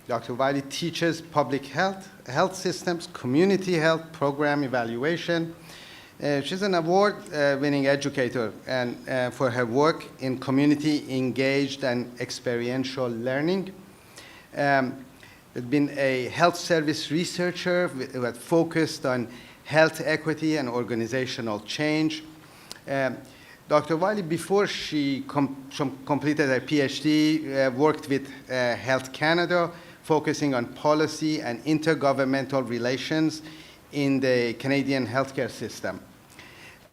Dr. Wiley teaches public health systems, community health, program evaluation. She's an award-winning educator and for her work in community-engaged and experiential learning. She's been a health service researcher who had focused on health equity and organizational change. Dr. Wiley, before she completed her PhD, worked with Health Canada, focusing on policy and intergovernmental relations in the Canadian healthcare system.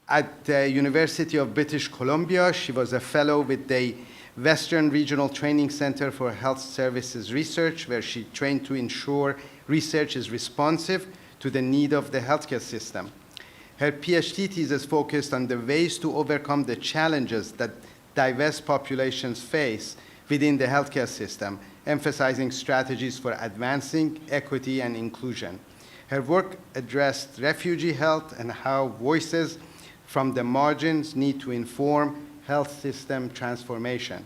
At the University of British Columbia, she was a fellow with the Western Regional Training Center for Health Services Research, where she trained to ensure research is responsive to the need of the healthcare system. Her PhD thesis focused on the ways to overcome the challenges that diverse populations face within the healthcare system, emphasizing strategies for advancing equity and inclusion. Her work addressed refugee health and how voices from the margins need to inform health system transformation.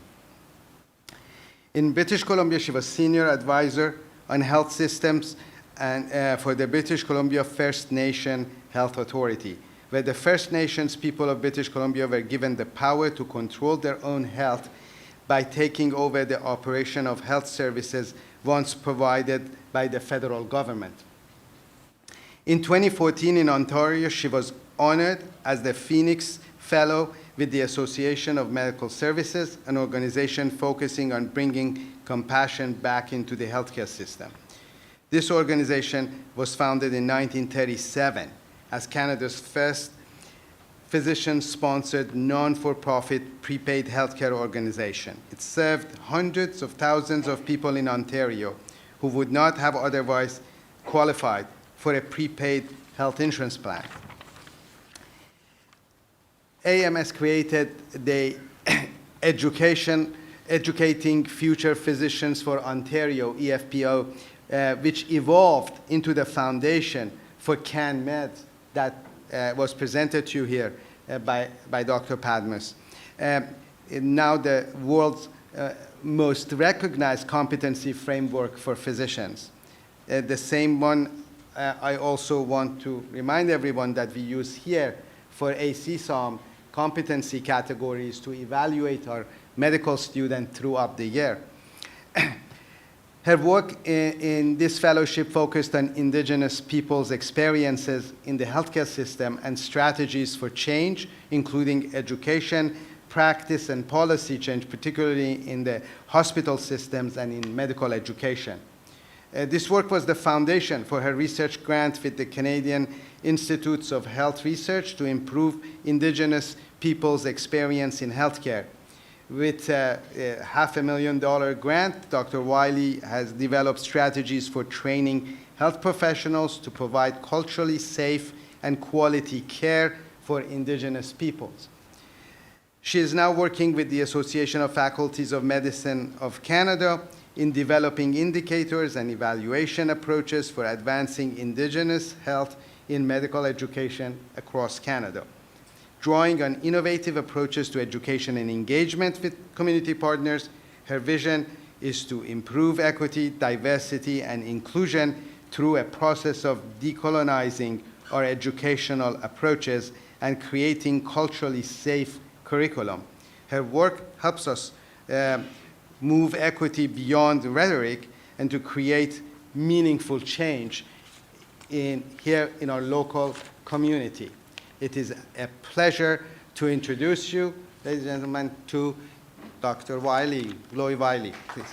In British Columbia, she was senior advisor on health systems and for the British Columbia First Nation Health Authority, where the First Nations people of British Columbia were given the power to control their own health by taking over the operation of health services once provided by the federal government. In 2014 in Ontario, she was honored as the Phoenix Fellow with the Association of Medical Services, an organization focusing on bringing compassion back into the healthcare system. This organization was founded in 1937 as Canada's first physician-sponsored, non-for-profit, prepaid healthcare organization. It served hundreds of thousands of people in Ontario who would not have otherwise qualified for a prepaid health insurance plan. AMS created the Educating Future Physicians for Ontario, EFPO, which evolved into the foundation for CanMed that was presented to you here by Dr. Padmus. Now the world's most recognized competency framework for physicians. The same one I also want to remind everyone that we use here for ACSOM competency categories to evaluate our medical students throughout the year. Her work in this fellowship focused on Indigenous peoples' experiences in the healthcare system and strategies for change, including education, practice, and policy change, particularly in the hospital systems and in medical education. This work was the foundation for her research grant with the Canadian Institutes of Health Research to improve Indigenous people's experience in healthcare. With a $500,000 grant, Dr. Wiley has developed strategies for training health professionals to provide culturally safe and quality care for Indigenous peoples. She is now working with the Association of Faculties of Medicine of Canada in developing indicators and evaluation approaches for advancing Indigenous health in medical education across Canada. Drawing on innovative approaches to education and engagement with community partners, her vision is to improve equity, diversity, and inclusion through a process of decolonizing our educational approaches and creating culturally safe curriculum. Her work helps us move equity beyond rhetoric and to create meaningful change here in our local community. It is a pleasure to introduce you, ladies and gentlemen, to Dr. Wiley, Chloe Wiley, please.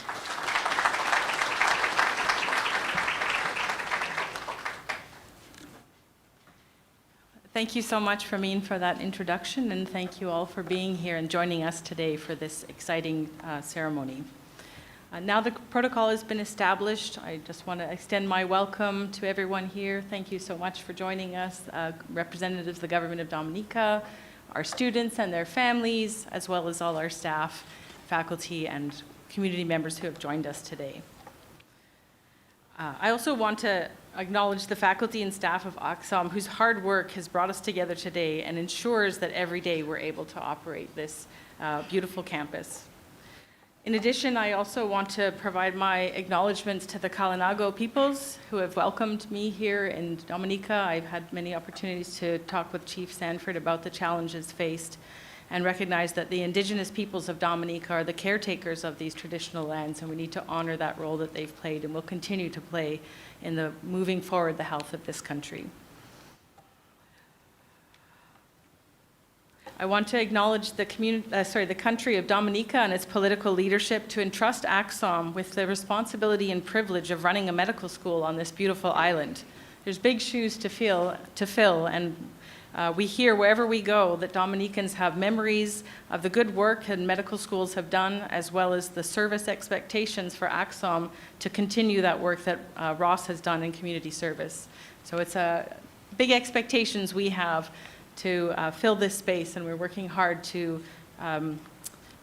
Thank you so much, Ramin, for that introduction, and thank you all for being here and joining us today for this exciting ceremony. Now the protocol has been established, I just want to extend my welcome to everyone here. Thank you so much for joining us, representatives of the Government of Dominica, our students and their families, as well as all our staff, faculty, and community members who have joined us today. I also want to acknowledge the faculty and staff of AUDITORIUM whose hard work has brought us together today and ensures that every day we're able to operate this beautiful campus. In addition, I also want to provide my acknowledgements to the Kalinago peoples who have welcomed me here in Dominica. I've had many opportunities to talk with Chief Sanford about the challenges faced and recognize that the Indigenous peoples of Dominica are the caretakers of these traditional lands, and we need to honor that role that they've played and will continue to play in the moving forward the health of this country. I want to acknowledge the country of Dominica and its political leadership to entrust AUDITORIUM with the responsibility and privilege of running a medical school on this beautiful island. There's big shoes to fill, and we hear wherever we go that Dominicans have memories of the good work that medical schools have done, as well as the service expectations for AUDITORIUM to continue that work that Ross has done in community service. So it's big expectations we have to fill this space, and we're working hard to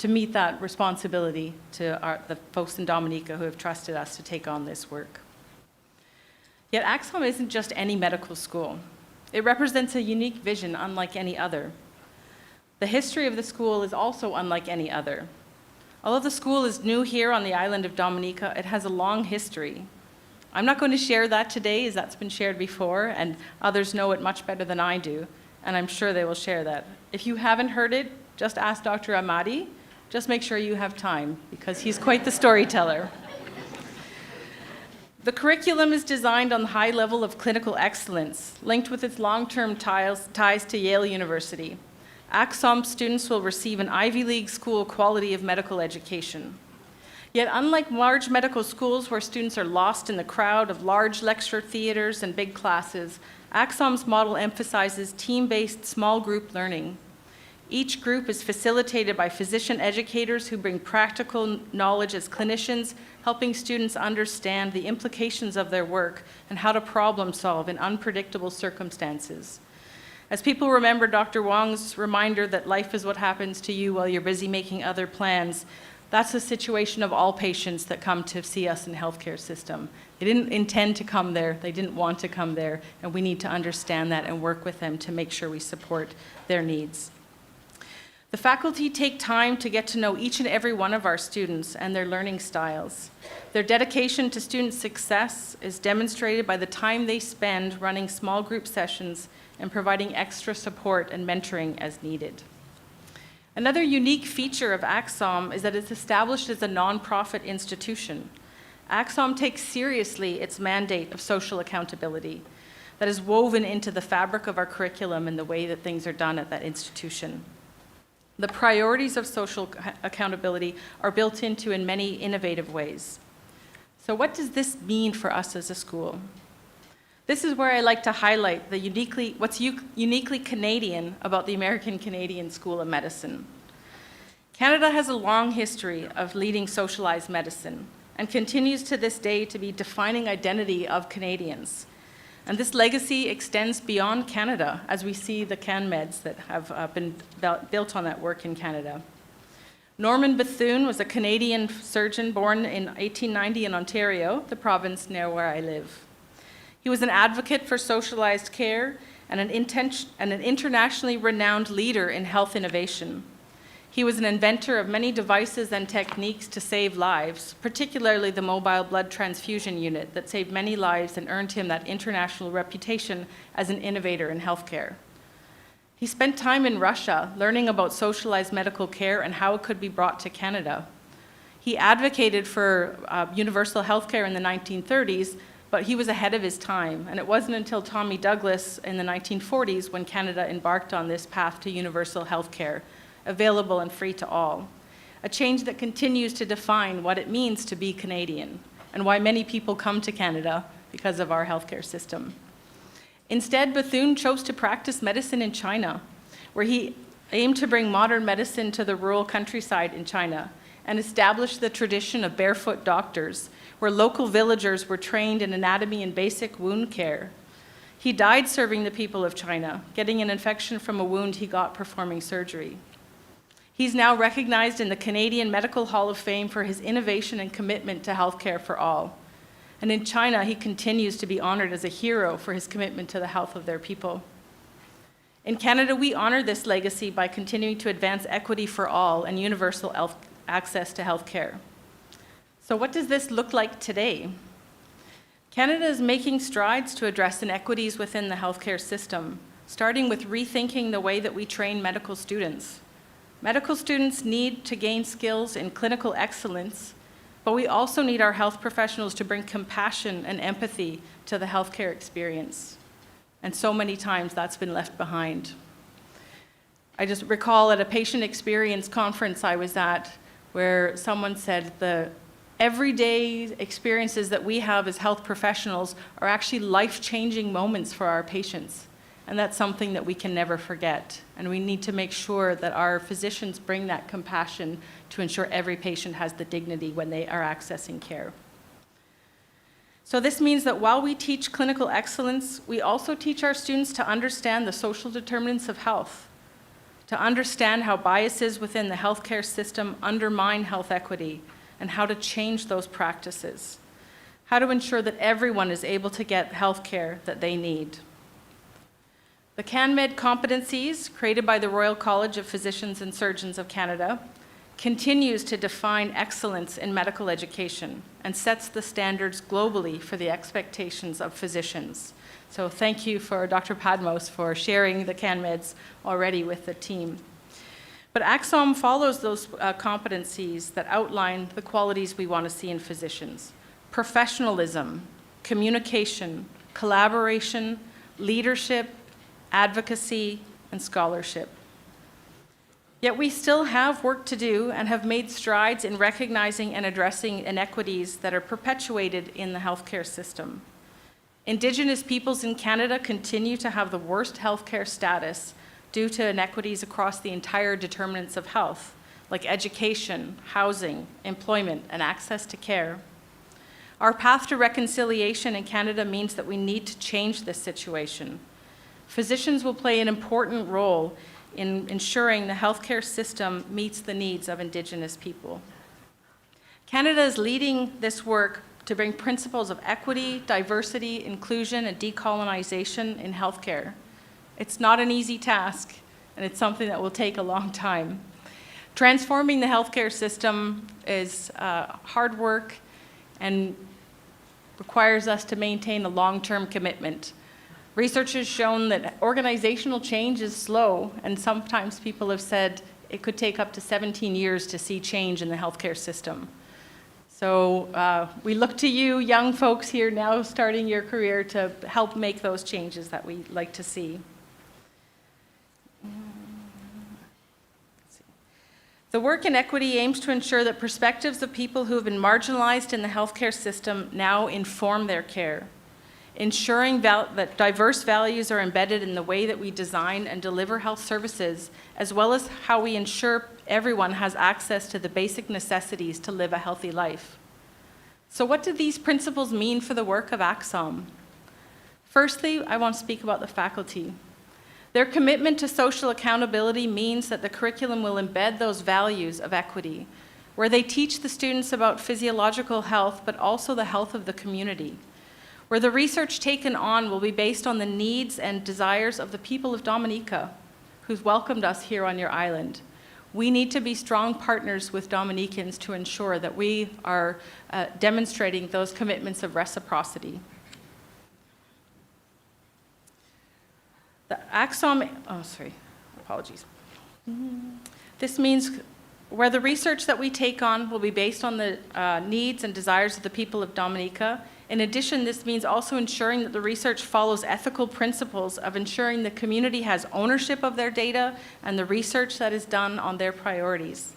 meet that responsibility to the folks in Dominica who have trusted us to take on this work. Yet AUDITORIUM isn't just any medical school. It represents a unique vision unlike any other. The history of the school is also unlike any other. Although the school is new here on the island of Dominica, it has a long history. I'm not going to share that today, as that's been shared before, and others know it much better than I do, and I'm sure they will share that. If you haven't heard it, just ask Dr. Ahmadi. Just make sure you have time, because he's quite the storyteller. The curriculum is designed on the high level of clinical excellence, linked with its long-term ties to Yale University. AUDITORIUM students will receive an Ivy League school quality of medical education. Yet unlike large medical schools where students are lost in the crowd of large lecture theaters and big classes, AUDITORIUM's model emphasizes team-based small group learning. Each group is facilitated by physician educators who bring practical knowledge as clinicians, helping students understand the implications of their work and how to problem solve in unpredictable circumstances. As people remember Dr. Wong's reminder that life is what happens to you while you're busy making other plans, that's the situation of all patients that come to see us in the healthcare system. They didn't intend to come there, they didn't want to come there, and we need to understand that and work with them to make sure we support their needs. The faculty take time to get to know each and every one of our students and their learning styles. Their dedication to student success is demonstrated by the time they spend running small group sessions and providing extra support and mentoring as needed. Another unique feature of AUDITORIUM is that it's established as a nonprofit institution. AUDITORIUM takes seriously its mandate of social accountability that is woven into the fabric of our curriculum and the way that things are done at that institution. The priorities of social accountability are built into in many innovative ways. So what does this mean for us as a school? This is where I like to highlight what's uniquely Canadian about the American Canadian School of Medicine. Canada has a long history of leading socialized medicine and continues to this day to be defining identity of Canadians. And this legacy extends beyond Canada, as we see the CanMeds that have been built on that work in Canada. Norman Bethune was a Canadian surgeon born in 1890 in Ontario, the province near where I live. He was an advocate for socialized care and an internationally renowned leader in health innovation. He was an inventor of many devices and techniques to save lives, particularly the mobile blood transfusion unit that saved many lives and earned him that international reputation as an innovator in healthcare. He spent time in Russia learning about socialized medical care and how it could be brought to Canada. He advocated for universal healthcare in the 1930s, but he was ahead of his time, and it wasn't until Tommy Douglas in the 1940s when Canada embarked on this path to universal healthcare, available and free to all, a change that continues to define what it means to be Canadian and why many people come to Canada because of our healthcare system. Instead, Bethune chose to practice medicine in China, where he aimed to bring modern medicine to the rural countryside in China and establish the tradition of barefoot doctors, where local villagers were trained in anatomy and basic wound care. He died serving the people of China, getting an infection from a wound he got performing surgery. He's now recognized in the Canadian Medical Hall of Fame for his innovation and commitment to healthcare for all. And in China, he continues to be honored as a hero for his commitment to the health of their people. In Canada, we honor this legacy by continuing to advance equity for all and universal access to healthcare. So what does this look like today? Canada is making strides to address inequities within the healthcare system, starting with rethinking the way that we train medical students. Medical students need to gain skills in clinical excellence, but we also need our health professionals to bring compassion and empathy to the healthcare experience. And so many times that's been left behind. I just recall at a patient experience conference I was at where someone said the everyday experiences that we have as health professionals are actually life-changing moments for our patients. And that's something that we can never forget. And we need to make sure that our physicians bring that compassion to ensure every patient has the dignity when they are accessing care. So this means that while we teach clinical excellence, we also teach our students to understand the social determinants of health, to understand how biases within the healthcare system undermine health equity, and how to change those practices, how to ensure that everyone is able to get health care that they need. The CanMed competencies, created by the Royal College of Physicians and Surgeons of Canada, continues to define excellence in medical education and sets the standards globally for the expectations of physicians. So thank you for Dr. Padmos for sharing the CanMeds already with the team. But AXOM follows those competencies that outline the qualities we want to see in physicians: professionalism, communication, collaboration, leadership, advocacy, and scholarship. Yet we still have work to do and have made strides in recognizing and addressing inequities that are perpetuated in the healthcare system. Indigenous peoples in Canada continue to have the worst healthcare status due to inequities across the entire determinants of health, like education, housing, employment, and access to care. Our path to reconciliation in Canada means that we need to change this situation. Physicians will play an important role in ensuring the healthcare system meets the needs of Indigenous people. Canada is leading this work to bring principles of equity, diversity, inclusion, and decolonization in healthcare. It's not an easy task, and it's something that will take a long time. Transforming the healthcare system is hard work and requires us to maintain a long-term commitment. Research has shown that organizational change is slow, and sometimes people have said it could take up to 17 years to see change in the healthcare system. So we look to you, young folks here now starting your career, to help make those changes that we like to see. The work in equity aims to ensure that perspectives of people who have been marginalized in the healthcare system now inform their care, ensuring that diverse values are embedded in the way that we design and deliver health services, as well as how we ensure everyone has access to the basic necessities to live a healthy life. So what do these principles mean for the work of AXOM? Firstly, I want to speak about the faculty. Their commitment to social accountability means that the curriculum will embed those values of equity, where they teach the students about physiological health, but also the health of the community, where the research taken on will be based on the needs and desires of the people of Dominica, who's welcomed us here on your island. We need to be strong partners with Dominicans to ensure that we are demonstrating those commitments of reciprocity. The apologies. This means where the research that we take on will be based on the needs and desires of the people of Dominica. In addition, this means also ensuring that the research follows ethical principles of ensuring the community has ownership of their data and the research that is done on their priorities.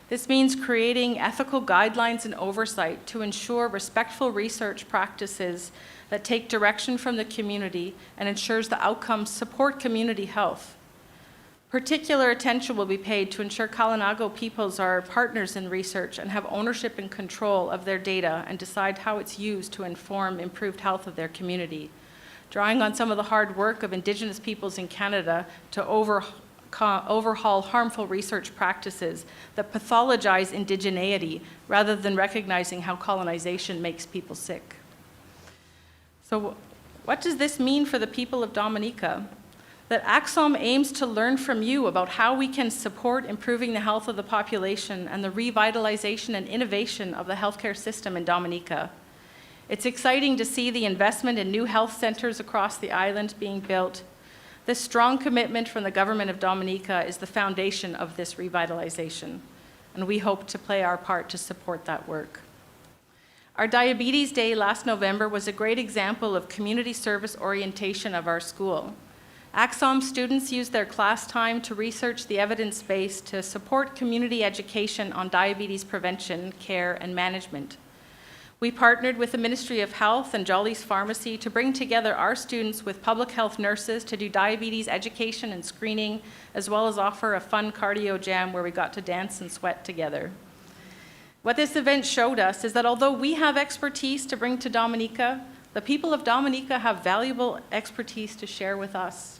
This means creating ethical guidelines and oversight to ensure respectful research practices that take direction from the community and ensures the outcomes support community health. Particular attention will be paid to ensure Kalinago peoples are partners in research and have ownership and control of their data and decide how it's used to inform improved health of their community. Drawing on some of the hard work of Indigenous peoples in Canada to overhaul harmful research practices that pathologize indigeneity rather than recognizing how colonization makes people sick. So what does this mean for the people of Dominica? That ACSOM aims to learn from you about how we can support improving the health of the population and the revitalization and innovation of the healthcare system in Dominica. It's exciting to see the investment in new health centers across the island being built. This strong commitment from the government of Dominica is the foundation of this revitalization, and we hope to play our part to support that work. Our Diabetes Day last November was a great example of community service orientation of our school. ACSOM students used their class time to research the evidence base to support community education on diabetes prevention, care, and management. We partnered with the Ministry of Health and Jolly's Pharmacy to bring together our students with public health nurses to do diabetes education and screening, as well as offer a fun cardio jam where we got to dance and sweat together. What this event showed us is that although we have expertise to bring to Dominica, the people of Dominica have valuable expertise to share with us.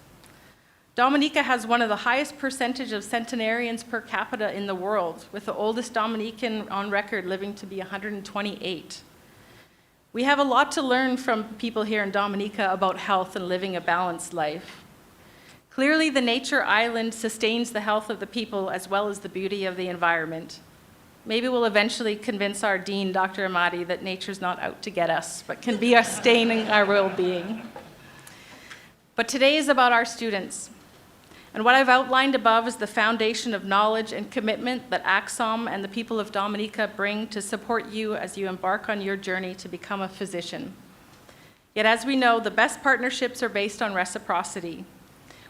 Dominica has one of the highest percentage of centenarians per capita in the world, with the oldest Dominican on record living to be 128. We have a lot to learn from people here in Dominica about health and living a balanced life. Clearly, the nature island sustains the health of the people as well as the beauty of the environment. Maybe we'll eventually convince our dean, Dr. Amati, that nature's not out to get us, but can be sustaining our well-being. But today is about our students. And what I've outlined above is the foundation of knowledge and commitment that ACSOM and the people of Dominica bring to support you as you embark on your journey to become a physician. Yet as we know, the best partnerships are based on reciprocity.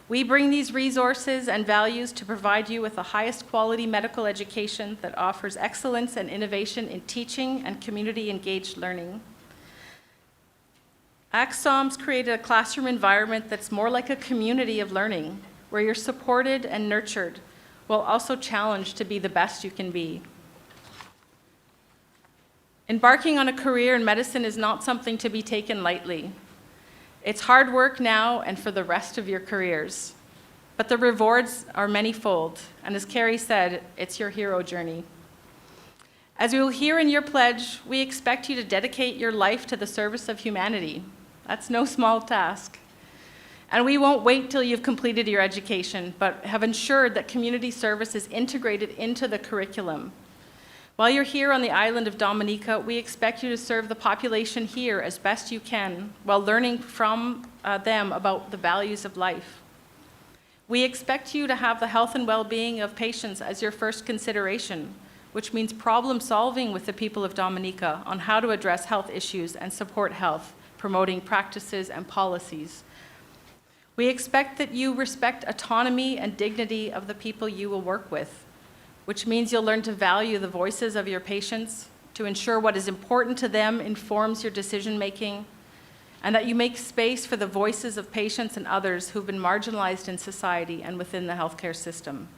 We bring these resources and values to provide you with the highest quality medical education that offers excellence and innovation in teaching and community-engaged learning. ACSOM's created a classroom environment that's more like a community of learning, where you're supported and nurtured, while also challenged to be the best you can be. Embarking on a career in medicine is not something to be taken lightly. It's hard work now and for the rest of your careers, but the rewards are manyfold, and as Carrie said, it's your hero journey. As we will hear in your pledge, we expect you to dedicate your life to the service of humanity. That's no small task. And we won't wait till you've completed your education, but have ensured that community service is integrated into the curriculum. While you're here on the island of Dominica, we expect you to serve the population here as best you can, while learning from them about the values of life. We expect you to have the health and well-being of patients as your first consideration, which means problem solving with the people of Dominica on how to address health issues and support health, promoting practices and policies. We expect that you respect autonomy and dignity of the people you will work with, which means you'll learn to value the voices of your patients, to ensure what is important to them informs your decision-making, and that you make space for the voices of patients and others who've been marginalized in society and within the healthcare system.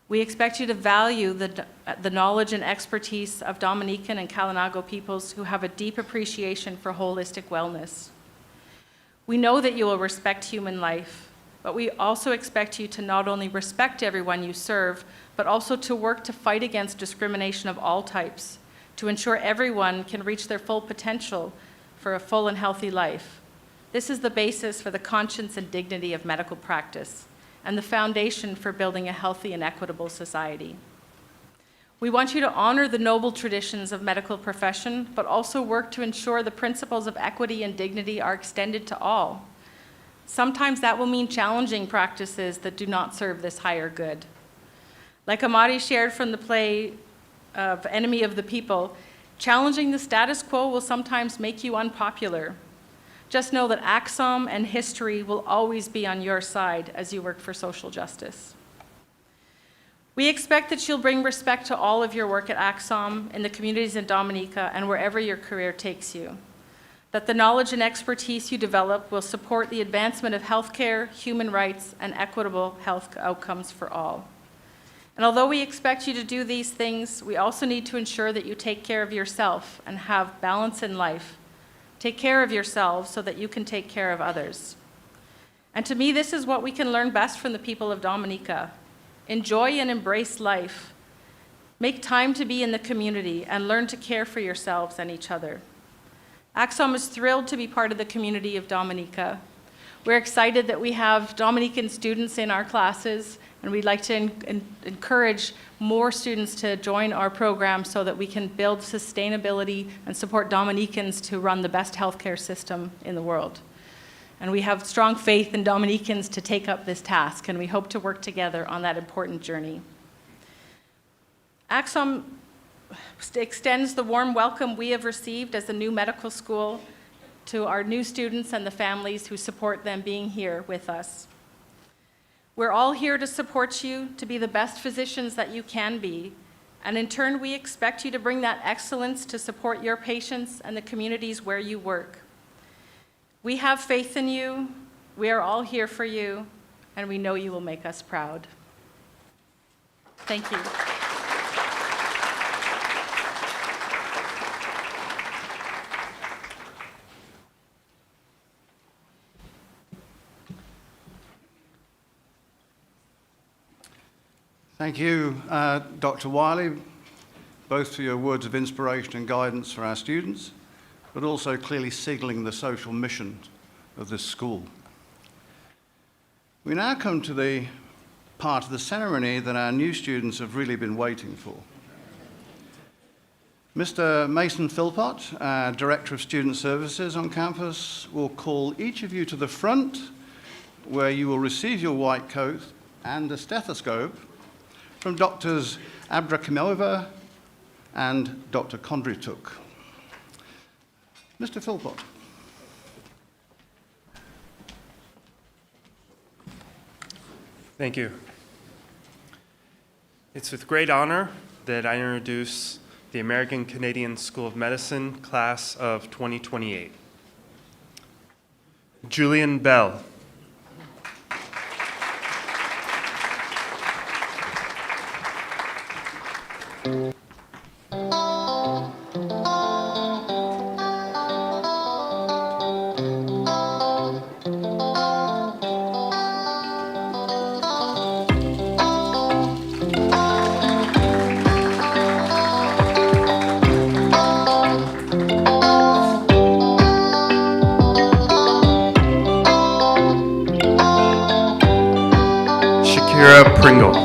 We expect you to value the knowledge and expertise of Dominican and Kalinago peoples who have a deep appreciation for holistic wellness. We know that you will respect human life, but we also expect you to not only respect everyone you serve, but also to work to fight against discrimination of all types, to ensure everyone can reach their full potential for a full and healthy life. This is the basis for the conscience and dignity of medical practice, and the foundation for building a healthy and equitable society. We want you to honor the noble traditions of medical profession, but also work to ensure the principles of equity and dignity are extended to all. Sometimes that will mean challenging practices that do not serve this higher good. Like Amari shared from the play of Enemy of the People, challenging the status quo will sometimes make you unpopular. Just know that Axom and history will always be on your side as you work for social justice. We expect that you'll bring respect to all of your work at Axom, in the communities in Dominica, and wherever your career takes you. That the knowledge and expertise you develop will support the advancement of healthcare, human rights, and equitable health outcomes for all. And although we expect you to do these things, we also need to ensure that you take care of yourself and have balance in life. Take care of yourselves so that you can take care of others. And to me, this is what we can learn best from the people of Dominica. Enjoy and embrace life. Make time to be in the community and learn to care for yourselves and each other. Axom is thrilled to be part of the community of Dominica. We're excited that we have Dominican students in our classes, and we'd like to encourage more students to join our program so that we can build sustainability and support Dominicans to run the best healthcare system in the world. And we have strong faith in Dominicans to take up this task, and we hope to work together on that important journey. Axom extends the warm welcome we have received as a new medical school to our new students and the families who support them being here with us. We're all here to support you to be the best physicians that you can be, and in turn, we expect you to bring that excellence to support your patients and the communities where you work. We have faith in you, we are all here for you, and we know you will make us proud. Thank you.
Thank you, Dr. Wiley, both for your words of inspiration and guidance for our students, but also clearly signaling the social mission of this school. We now come to the part of the ceremony that our new students have really been waiting for. Mr. Mason Philpott, our Director of Student Services on campus, will call each of you to the front, where you will receive your white coat and a stethoscope from Drs. Abrakimova and Dr. Kondrytuk. Mr. Philpott.
Thank you. It's with great honor that I introduce the American Canadian School of Medicine class of 2028. Julian Bell. Pringle.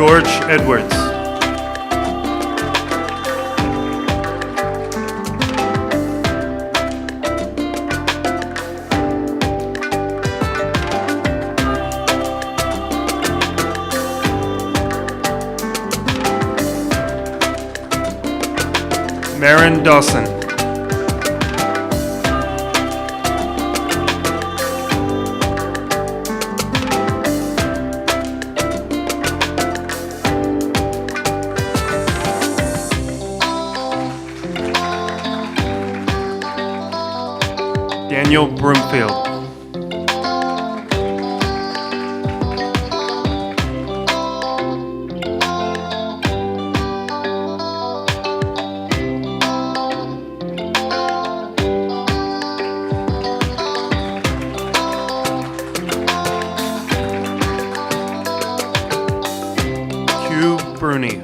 George Edwards. Maren Dawson. Daniel Broomfield. Q Bruni.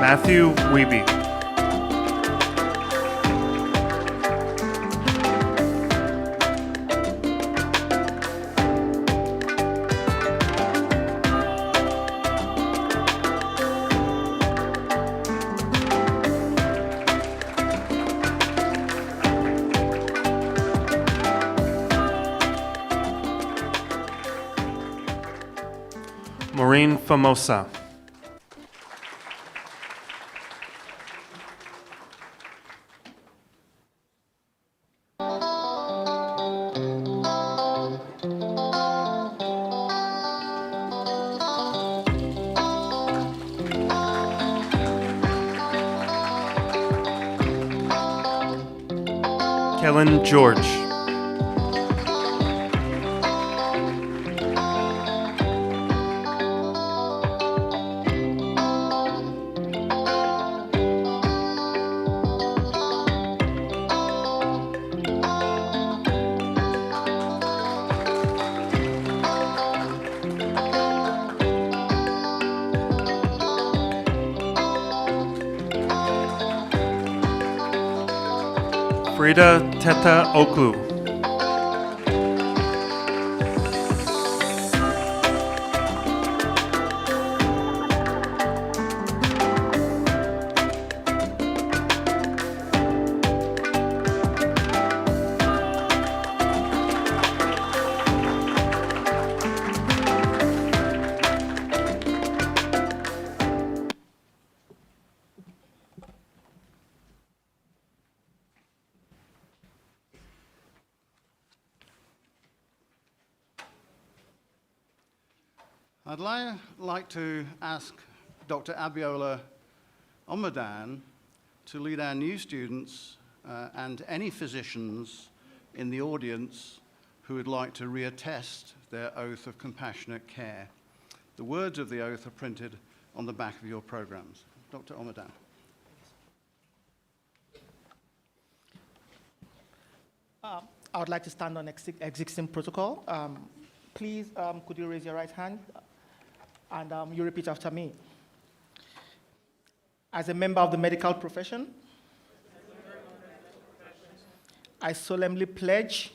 Matthew Wiebe. Maureen Famosa. Kellen George. Frida Teta Oklu.
I'd like to ask Dr. Abiola Omadan to lead our new students and any physicians in the audience who would like to reattest their oath of compassionate care. The words of the oath are printed on the back of your programs. Dr. Omadan.
I would like to stand on existing protocol. Please, could you raise your right hand? And you repeat after me. As a member of the medical profession, I solemnly pledge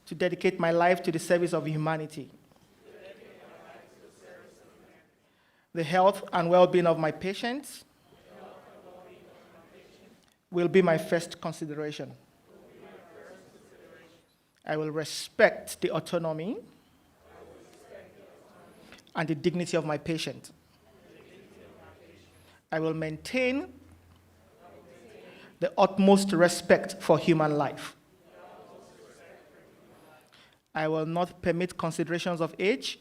to dedicate my life to the service of humanity. The health and well-being of my patients will be my first consideration. I will respect the autonomy and the dignity of my patient. I will maintain the utmost respect for human life. I will not permit considerations of age,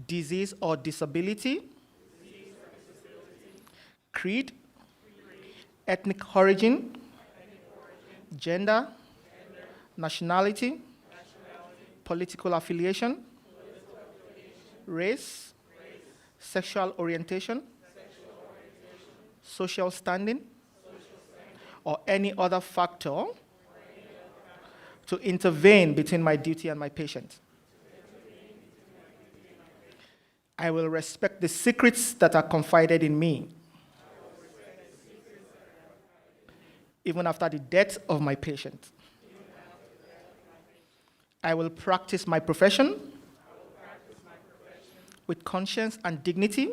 disease or disability, creed, ethnic origin, gender, nationality, political affiliation, race, sexual orientation, social standing, or any other factor to intervene between my duty and my patient. I will respect the secrets that are confided in me, even after the death of my patient. I will practice my profession with conscience and dignity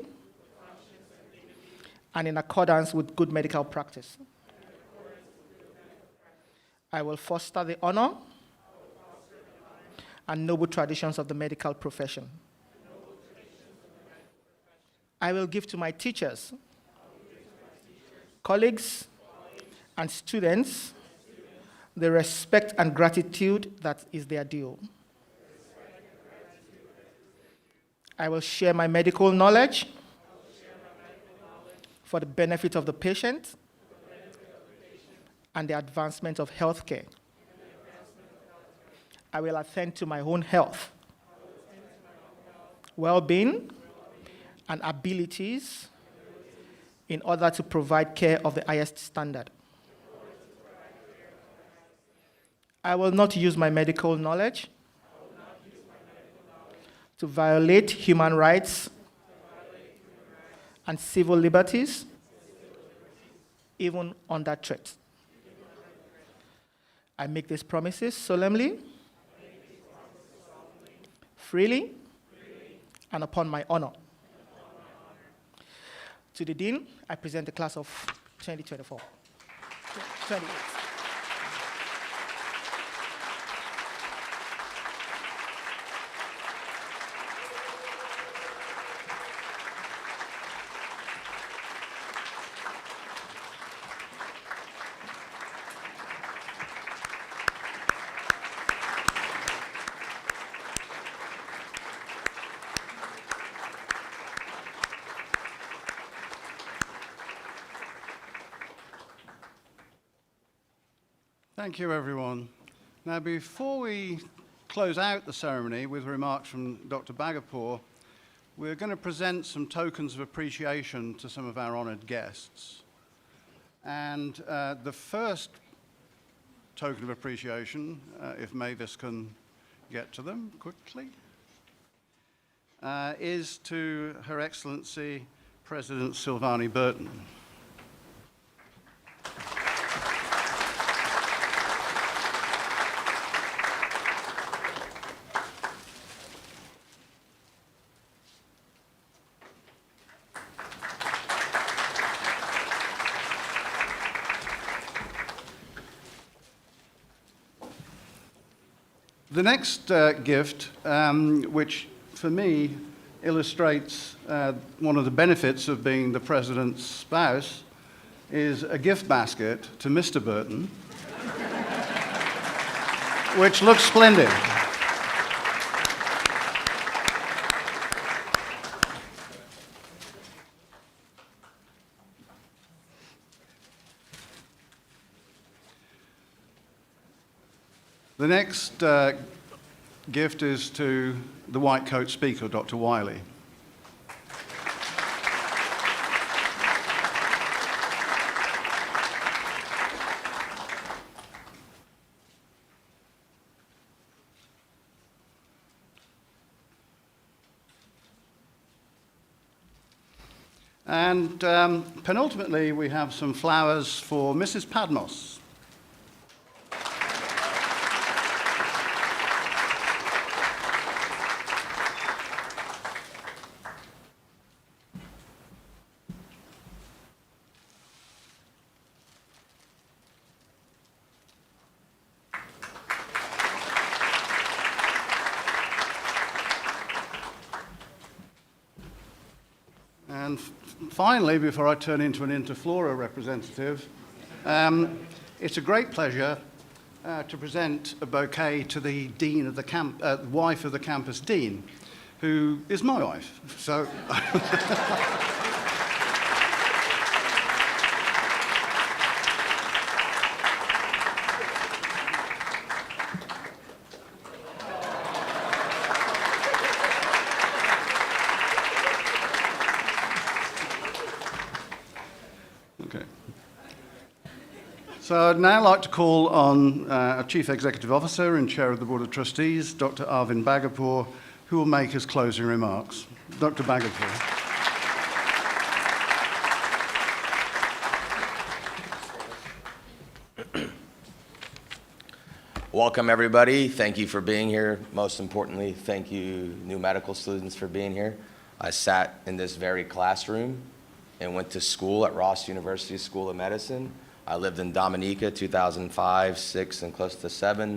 and in accordance with good medical practice. I will foster the honor and noble traditions of the medical profession. I will give to my teachers, colleagues, and students the respect and gratitude that is their due. I will share my medical knowledge for the benefit of the patient and the advancement of healthcare. I will attend to my own health, well-being, and abilities in order to provide care of the highest standard. I will not use my medical knowledge to violate human rights and civil liberties, even under threat. I make these promises solemnly, freely, and upon my honor. To the Dean, I present the class of 2024. 28.
Thank you, everyone. Now, before we close out the ceremony with remarks from Dr. Bagapour, we're going to present some tokens of appreciation to some of our honored guests. And the first token of appreciation, if Mavis can get to them quickly, is to Her Excellency President Silvani Burton. The next gift, which for me illustrates one of the benefits of being the President's spouse, is a gift basket to Mr. Burton, which looks splendid. The next gift is to the White Coat Speaker, Dr. Wiley. And penultimately, we have some flowers for Mrs. Padmos. And finally, before I turn into an Interflora representative, it's a great pleasure to present a bouquet to the dean of the wife of the campus dean, who is my wife. So. Okay. So I'd now like to call on our Chief Executive Officer and Chair of the Board of Trustees, Dr. Arvind Bagapour, who will make his closing remarks. Dr. Bagapour.
Welcome, everybody. Thank you for being here. Most importantly, thank you, new medical students, for being here. I sat in this very classroom and went to school at Ross University School of Medicine. I lived in Dominica 2005, 6, and close to 7,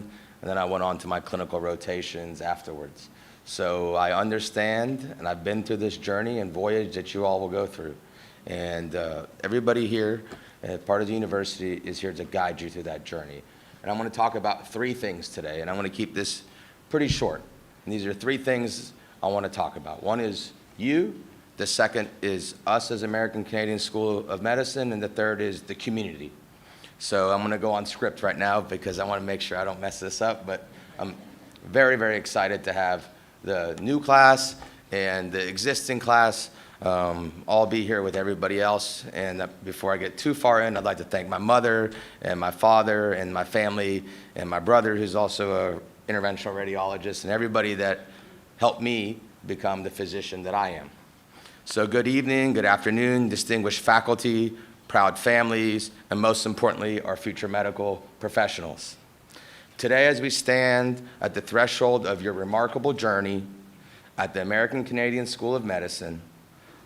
and then I went on to my clinical rotations afterwards. So I understand, and I've been through this journey and voyage that you all will go through. And everybody here, part of the university, is here to guide you through that journey. And I'm going to talk about 3 things today, and I'm going to keep this pretty short. And these are 3 things I want to talk about. One is you, the second is us as American Canadian School of Medicine, and the third is the community. So I'm going to go on script right now because I want to make sure I don't mess this up, but I'm very, very excited to have the new class and the existing class all be here with everybody else. And before I get too far in, I'd like to thank my mother and my father and my family and my brother, who's also an interventional radiologist, and everybody that helped me become the physician that I am. So good evening, good afternoon, distinguished faculty, proud families, and most importantly, our future medical professionals. Today, as we stand at the threshold of your remarkable journey at the American Canadian School of Medicine,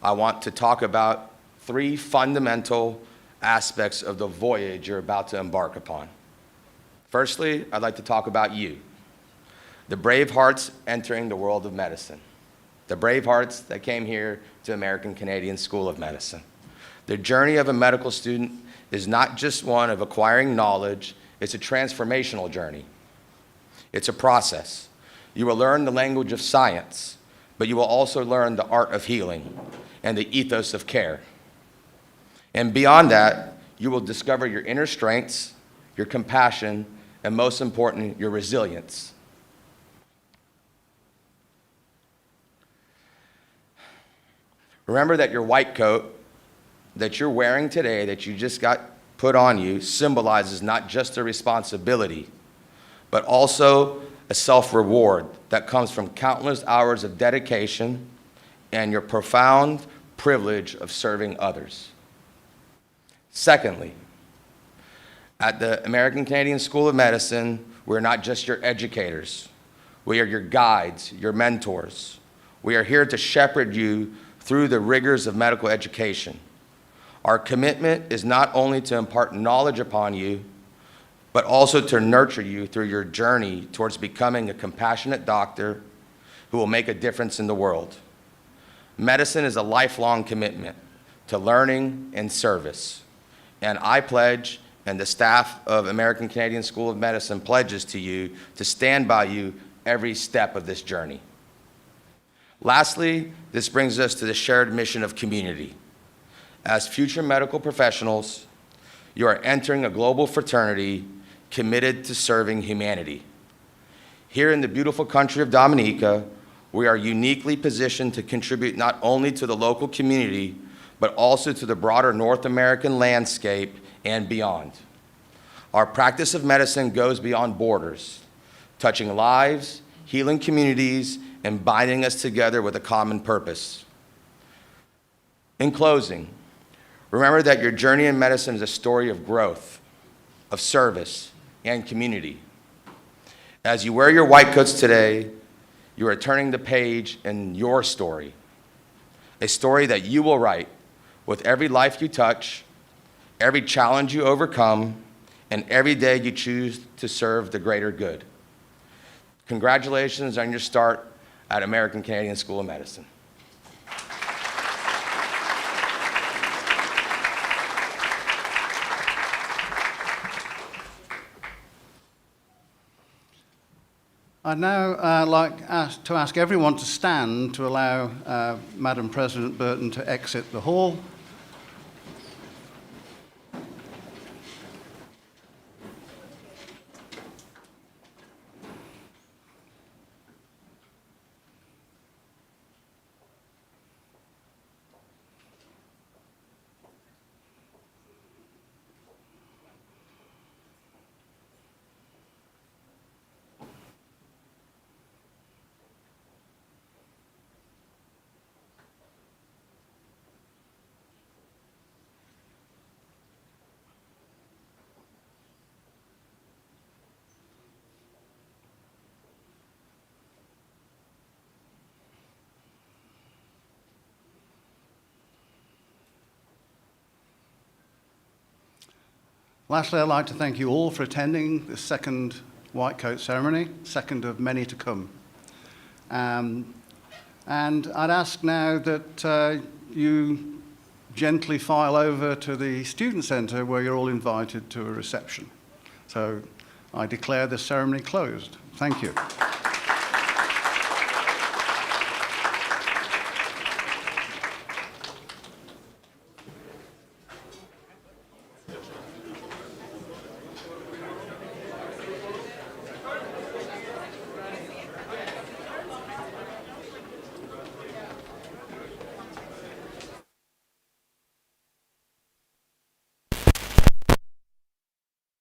I want to talk about 3 fundamental aspects of the voyage you're about to embark upon. Firstly, I'd like to talk about you, the brave hearts entering the world of medicine, the brave hearts that came here to American Canadian School of Medicine. The journey of a medical student is not just one of acquiring knowledge, it's a transformational journey. It's a process. You will learn the language of science, but you will also learn the art of healing and the ethos of care. And beyond that, you will discover your inner strengths, your compassion, and most important, your resilience. Remember that your white coat that you're wearing today, that you just got put on you, symbolizes not just a responsibility, but also a self-reward that comes from countless hours of dedication and your profound privilege of serving others. Secondly, at the American Canadian School of Medicine, we're not just your educators. We are your guides, your mentors. We are here to shepherd you through the rigors of medical education. Our commitment is not only to impart knowledge upon you, but also to nurture you through your journey towards becoming a compassionate doctor who will make a difference in the world. Medicine is a lifelong commitment to learning and service. And I pledge, and the staff of American Canadian School of Medicine pledges to you to stand by you every step of this journey. Lastly, this brings us to the shared mission of community. As future medical professionals, you are entering a global fraternity committed to serving humanity. Here in the beautiful country of Dominica, we are uniquely positioned to contribute not only to the local community, but also to the broader North American landscape and beyond. Our practice of medicine goes beyond borders, touching lives, healing communities, and binding us together with a common purpose. In closing, remember that your journey in medicine is a story of growth, of service, and community. As you wear your white coats today, you are turning the page in your story, a story that you will write with every life you touch, every challenge you overcome, and every day you choose to serve the greater good. Congratulations on your start at American Canadian School of Medicine.
I'd now like to ask everyone to stand to allow Madam President Burton to exit the hall. Lastly, I'd like to thank you all for attending the second white coat ceremony, second of many to come. And I'd ask now that you gently file over to the Student Centre where you're all invited to a reception. So I declare the ceremony closed. Thank you.